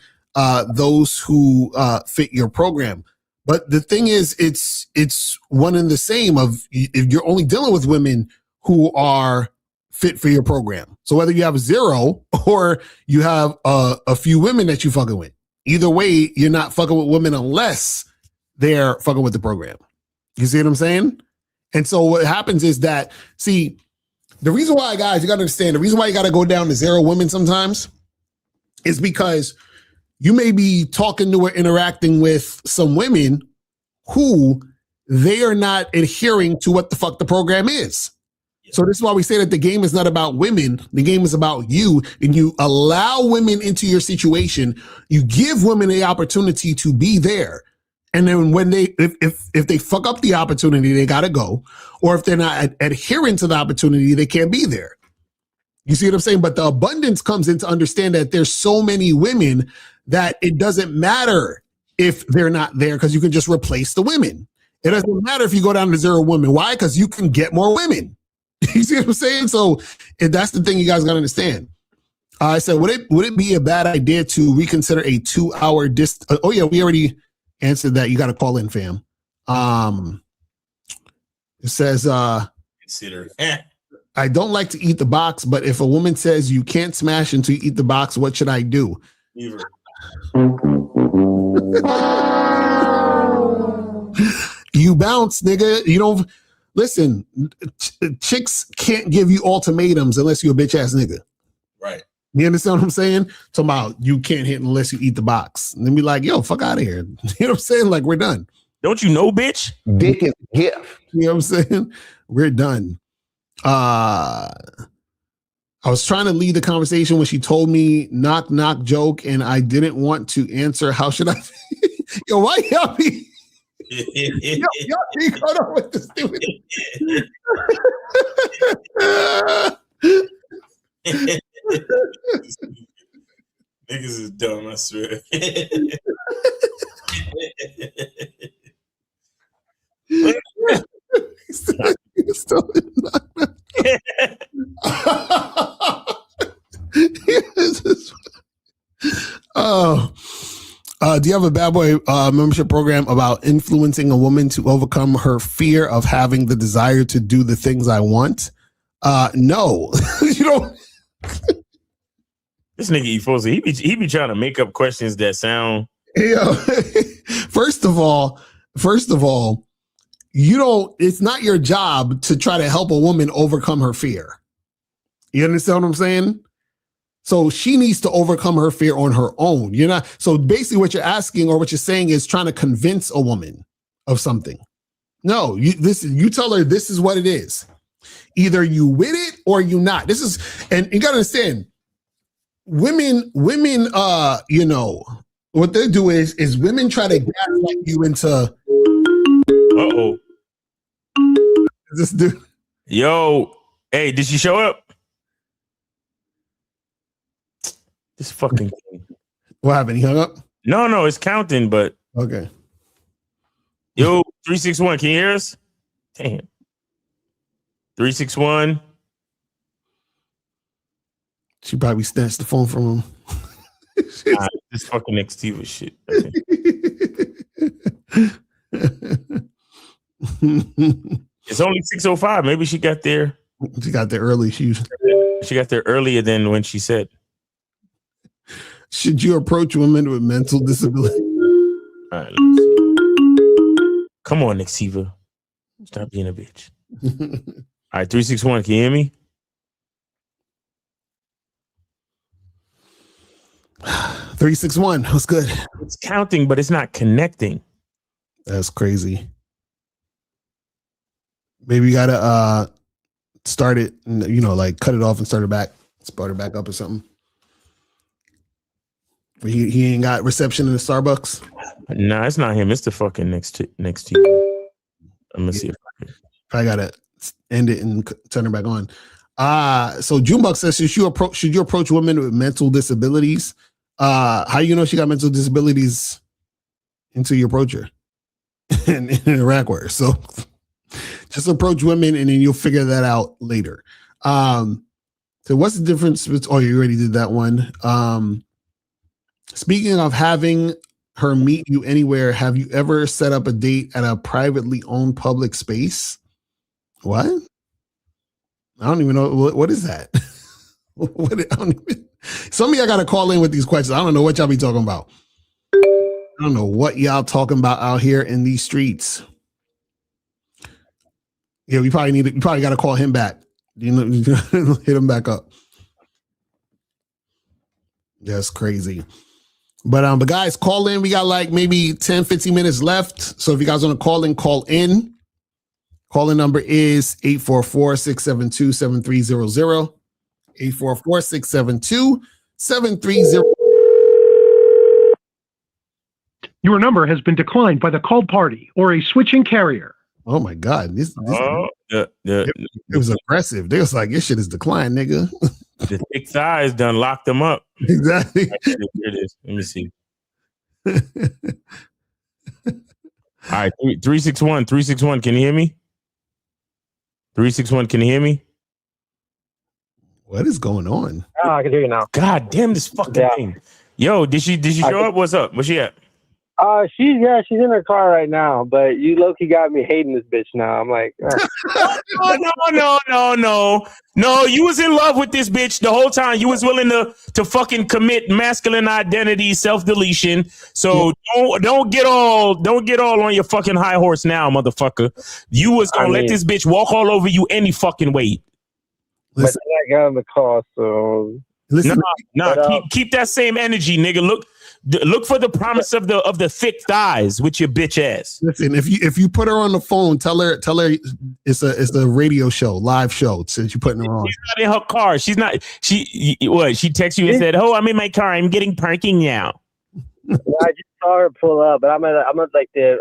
those who fit your program? But the thing is, it's one and the same of if you're only dealing with women who are fit for your program. So whether you have 0 or you have a few women that you fucking with, either way, you're not fucking with women unless they're fucking with the program. You see what I'm saying? And so what happens is that, see, the reason why, guys, you got to understand, the reason why you got to go down to 0 women sometimes is because you may be talking to or interacting with some women who they are not adhering to what the fuck the program is. So this is why we say that the game is not about women. The game is about you, and you allow women into your situation. You give women the opportunity to be there. And then when if they fuck up the opportunity, they got to go. Or if they're not adhering to the opportunity, they can't be there. You see what I'm saying? But the abundance comes in to understand that there's so many women that it doesn't matter if they're not there because you can just replace the women. It doesn't matter if you go down to 0 women. Why? Because you can get more women. You see what I'm saying? So that's the thing you guys got to understand. I said, would it be a bad idea to reconsider a 2-hour distance? Oh yeah, we already answered that. You got to call in, fam. It says, consider. I don't like to eat the box, but if a woman says you can't smash until you eat the box, what should I do? Either. You bounce, nigga. You don't listen. Chicks can't give you ultimatums unless you're a bitch ass nigga. Right. You understand what I'm saying? Talking about you can't hit unless you eat the box. And then be like, yo, fuck out of here. You know what I'm saying? Like, we're done. Don't you know, bitch? Dick is a gift. You know what I'm saying? We're done. I was trying to lead the conversation when she told me knock knock joke and I didn't want to answer. How should I? Yo, why y'all be? Y'all be caught up with this stupid. Niggas is dumb, I swear. Do you have a bad boy membership program about influencing a woman to overcome her fear of having the desire to do the things I want? No. You don't. This nigga Efosi, he be trying to make up questions that sound. Yeah. First of all, you don't. It's not your job to try to help a woman overcome her fear. You understand what I'm saying? So she needs to overcome her fear on her own. You're not. So basically, what you're asking or what you're saying is trying to convince a woman of something. No, you tell her this is what it is. Either you with it or you not. This is, and you gotta understand. Women, you know, what they do is women try to gaslight you into. This dude. Yo, hey, did she show up? This fucking thing. What happened? He hung up? No, it's counting, but okay. Yo, 361, can you hear us? Damn. 361. She probably snatched the phone from him. This fucking XT shit. It's only 6:05. Maybe she got there. She got there early. She got there earlier than when she said. Should you approach women with mental disability? All right, let's see. Come on, Nixiva. Stop being a bitch. All right, 361. Can you hear me? 361. What's good? It's counting, but it's not connecting. That's crazy. Maybe you gotta start it, you know, like cut it off and start it back up or something. He ain't got reception in the Starbucks. Nah, it's not him. It's the fucking next to you. I'm gonna see if I can. I gotta end it and turn it back on. So Junebug says, should you approach women with mental disabilities? How you know she got mental disabilities until you approach her in Iraq word. So just approach women and then you'll figure that out later. So what's the difference? Oh, you already did that one. Speaking of having her meet you anywhere, have you ever set up a date at a privately owned public space? What? I don't even know. What is that? Some of y'all got to call in with these questions. I don't know what y'all be talking about. I don't know what y'all talking about out here in these streets. Yeah, you probably got to call him back. You know, hit him back up. That's crazy. But guys, call in. We got like maybe 10, 15 minutes left. So if you guys want to call in, call in. Calling number is 844-672-7300. 844-672-7300. Your number has been declined by the called party or a switching carrier. Oh my God. It was aggressive. They was like, this shit is declined, nigga. The thick thighs done locked them up. Exactly. Here it is. Let me see. All right, 361. Can you hear me? 361. Can you hear me? What is going on? Oh, I can hear you now. God damn this fucking thing. Yo, did she show up? What's up? Where's she at? She's in her car right now, but you low-key got me hating this bitch now. I'm like, No, you was in love with this bitch the whole time. You was willing to fucking commit masculine identity, self-deletion. So don't get all on your fucking high horse now, motherfucker. You was gonna let this bitch walk all over you any fucking way. Listen, I got on the call, so keep that same energy, nigga. Look for the promise of the thick thighs with your bitch ass. Listen, if you put her on the phone, tell her it's a radio show, live show, since you're putting her on. She's not in her car. She texted you and said, "Oh, I'm in my car. I'm getting parking now." I just saw her pull up, but I'm at like the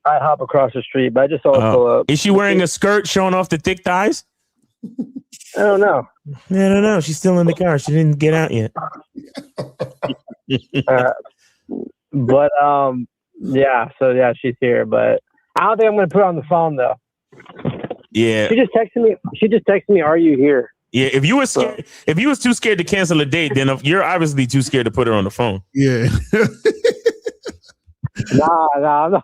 I hop across the street, but I just saw her pull up. Is she wearing a skirt showing off the thick thighs? I don't know. I don't know. She's still in the car. She didn't get out yet. She's here, but I don't think I'm gonna put her on the phone though. Yeah. She just texted me, "Are you here?" Yeah, if you was too scared to cancel a date, then you're obviously too scared to put her on the phone. Yeah. Nah.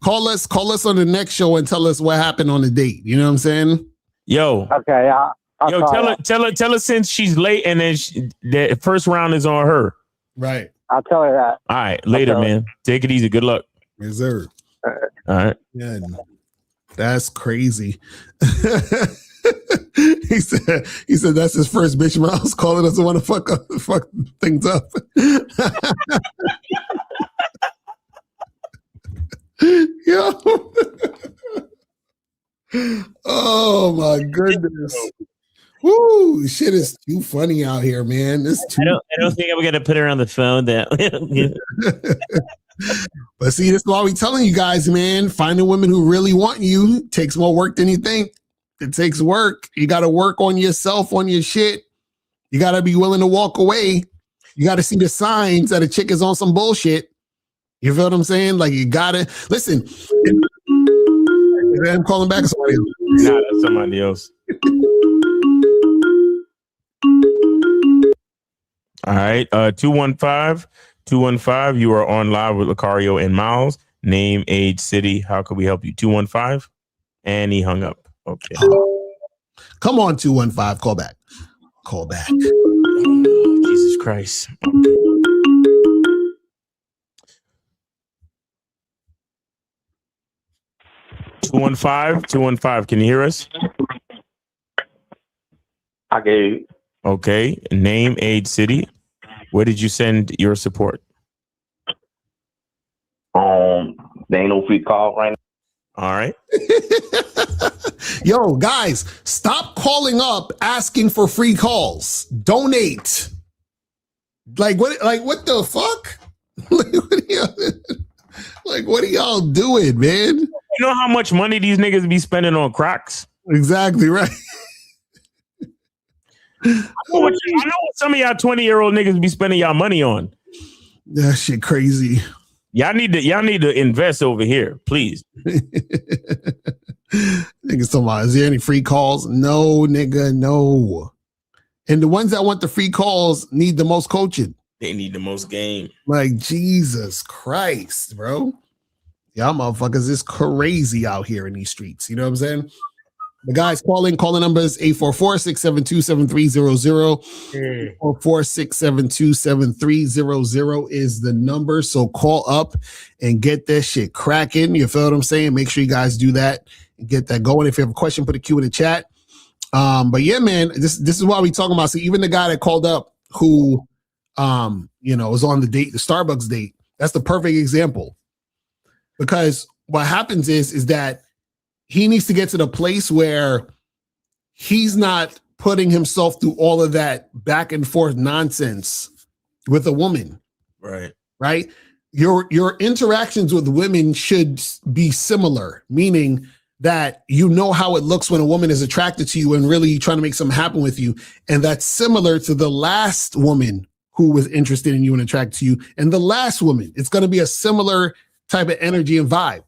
Call us on the next show and tell us what happened on the date. You know what I'm saying? Yo. Okay. Tell her since she's late and then the first round is on her. Right. I'll tell her that. All right, later, man. Take it easy. Good luck. Reserve. All right. Yeah, that's crazy. He said that's his first bitch mouse calling us to want to fuck things up. Yo. Oh my goodness. Woo, shit is too funny out here, man. I don't think I'm gonna put her on the phone though. But see, this is why we telling you guys, man, finding women who really want you takes more work than you think. It takes work. You gotta work on yourself, on your shit. You gotta be willing to walk away. You gotta see the signs that a chick is on some bullshit. You feel what I'm saying? Like, you gotta listen. I'm calling back somebody else. Nah, that's somebody else. All right. 215. You are on live with Lucario and Miles. Name, age, city. How can we help you? 215. And he hung up. Okay. Come on, 215. Call back. Oh, Jesus Christ. Okay. 215. Can you hear us? I gave. Okay. Name, age, city. Where did you send your support? There ain't no free call right now. All right. Yo, guys, stop calling up asking for free calls. Donate. Like what the fuck? What are y'all doing, man? You know how much money these niggas be spending on Crocs? Exactly right. I know what some of y'all 20-year-old niggas be spending y'all money on. That shit crazy. Y'all need to invest over here, please. Niggas talking about, is there any free calls? No, nigga, no. And the ones that want the free calls need the most coaching. They need the most game. Like, Jesus Christ, bro. Y'all motherfuckers is crazy out here in these streets. You know what I'm saying? The guys calling numbers 844-672-7300. 844-672-7300 is the number. So call up and get that shit cracking. You feel what I'm saying? Make sure you guys do that and get that going. If you have a question, put a Q in the chat. But yeah, man, this is what we talking about. So even the guy that called up who was on the date, the Starbucks date, that's the perfect example. Because what happens is that he needs to get to the place where he's not putting himself through all of that back and forth nonsense with a woman. Right. Right? Your interactions with women should be similar, meaning that you know how it looks when a woman is attracted to you and really trying to make something happen with you. And that's similar to the last woman who was interested in you and attracted to you. And the last woman, it's going to be a similar type of energy and vibe.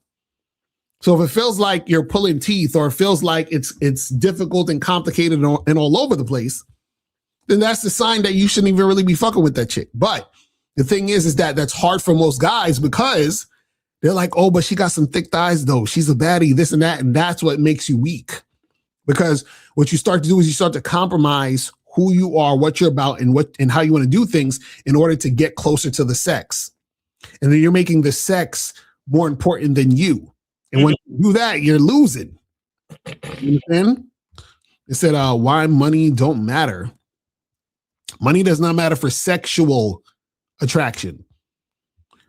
So if it feels like you're pulling teeth or it feels like it's difficult and complicated and all over the place, then that's the sign that you shouldn't even really be fucking with that chick. But the thing is that that's hard for most guys because they're like, oh, but she got some thick thighs though. She's a baddie, this and that. And that's what makes you weak. Because what you start to do is you start to compromise who you are, what you're about, and how you want to do things in order to get closer to the sex. And then you're making the sex more important than you. And when you do that, you're losing. You understand? It said, why money don't matter. Money does not matter for sexual attraction.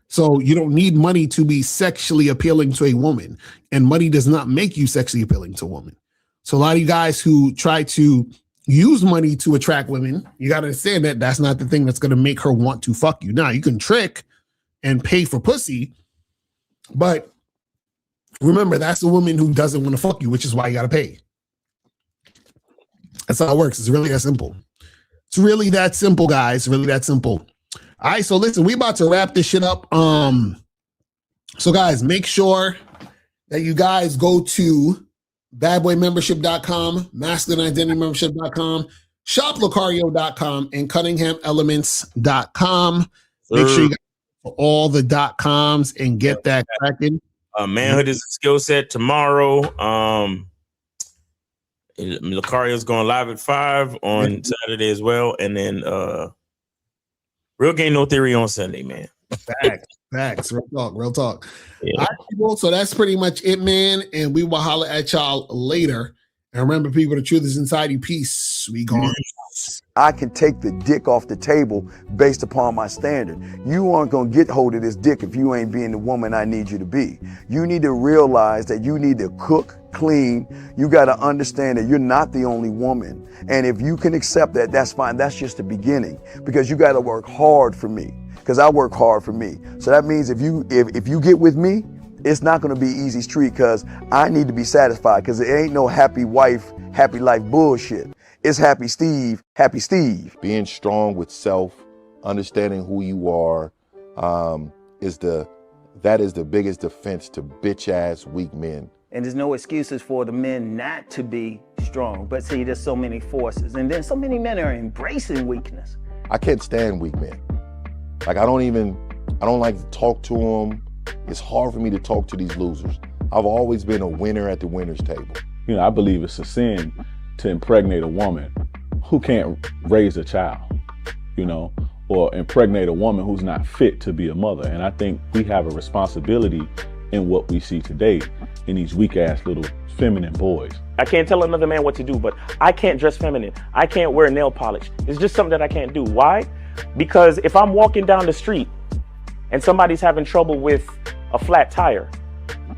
So you don't need money to be sexually appealing to a woman. And money does not make you sexually appealing to a woman. So a lot of you guys who try to use money to attract women, you got to understand that that's not the thing that's going to make her want to fuck you. Now, you can trick and pay for pussy, but remember, that's the woman who doesn't want to fuck you, which is why you got to pay. That's how it works. It's really that simple. It's really that simple, guys. Really that simple. All right, so listen, we about to wrap this shit up. So guys, make sure that you guys go to badboymembership.com, masculineidentitymembership.com, shoplocario.com, and cunninghamelements.com. Make sure you guys go to all the .coms and get that cracking. Manhood is a skill set tomorrow. Lucario's going live at 5 on Saturday as well. And then Real Game No Theory on Sunday, man. Facts. Real talk. Yeah. All right, people. So that's pretty much it, man. And we will holler at y'all later. And remember, people, the truth is inside you. Peace. We gone. I can take the dick off the table based upon my standard. You aren't going to get hold of this dick if you ain't being the woman I need you to be. You need to realize that you need to cook, clean. You got to understand that you're not the only woman. And if you can accept that, that's fine. That's just the beginning, because you got to work hard for me, because I work hard for me. So that means if you get with me, it's not going to be easy street, because I need to be satisfied, because it ain't no happy wife, happy life bullshit. It's happy Steve, happy Steve. Being strong with self, understanding who you are, is the biggest defense to bitch ass weak men. And there's no excuses for the men not to be strong. But see, there's so many forces, and then so many men are embracing weakness. I can't stand weak men. Like I don't like to talk to them. It's hard for me to talk to these losers. I've always been a winner at the winner's table. You know, I believe it's a sin to impregnate a woman who can't raise a child, you know, or impregnate a woman who's not fit to be a mother. And I think we have a responsibility in what we see today in these weak ass little feminine boys. I can't tell another man what to do, but I can't dress feminine. I can't wear nail polish. It's just something that I can't do. Why? Because if I'm walking down the street and somebody's having trouble with a flat tire,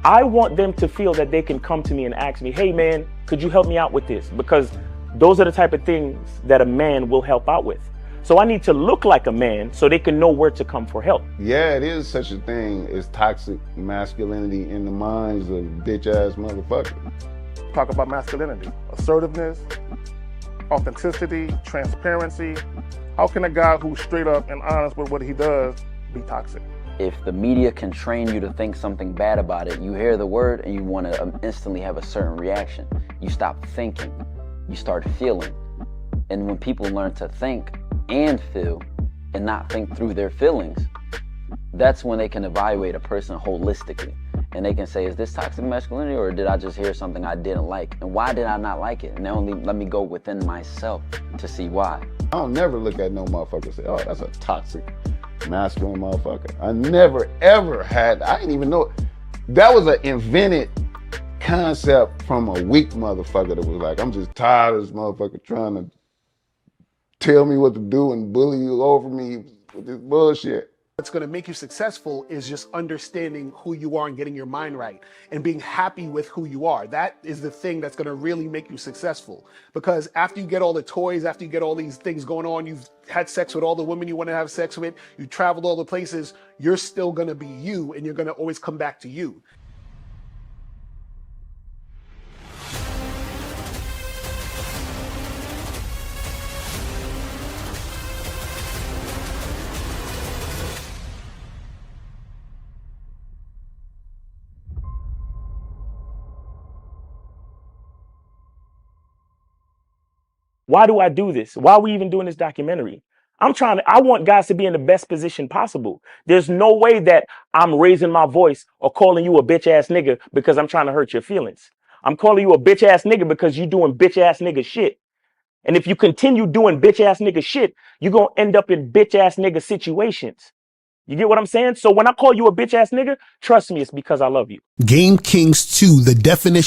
I want them to feel that they can come to me and ask me, hey man, could you help me out with this? Because those are the type of things that a man will help out with. So I need to look like a man so they can know where to come for help. Yeah, it is such a thing as toxic masculinity in the minds of bitch ass motherfuckers. talk about masculinity, assertiveness, authenticity, transparency. How can a guy who's straight up and honest with what he does be toxic? If the media can train you to think something bad about it, you hear the word and you want to instantly have a certain reaction. You stop thinking, you start feeling. And when people learn to think and feel and not think through their feelings, that's when they can evaluate a person holistically. And they can say, is this toxic masculinity, or did I just hear something I didn't like? And why did I not like it? And only let me go within myself to see why. I don't never look at no motherfucker and say, oh, that's a toxic masculine motherfucker. I never ever had, I didn't even know, that was an invented concept from a weak motherfucker that was like, I'm just tired of this motherfucker trying to tell me what to do and bully you over me with this bullshit. What's going to make you successful is just understanding who you are and getting your mind right and being happy with who you are. That is the thing that's going to really make you successful. Because after you get all the toys, after you get all these things going on, you've had sex with all the women you want to have sex with, you traveled all the places, you're still going to be you, and you're going to always come back to you. Why do I do this? Why are we even doing this documentary? I want guys to be in the best position possible. There's no way that I'm raising my voice or calling you a bitch ass nigga because I'm trying to hurt your feelings. I'm calling you a bitch ass nigga because you're doing bitch ass nigga shit. And if you continue doing bitch ass nigga shit, you're going to end up in bitch ass nigga situations. You get what I'm saying? So when I call you a bitch ass nigga, trust me, it's because I love you. Game Kings 2, the definition.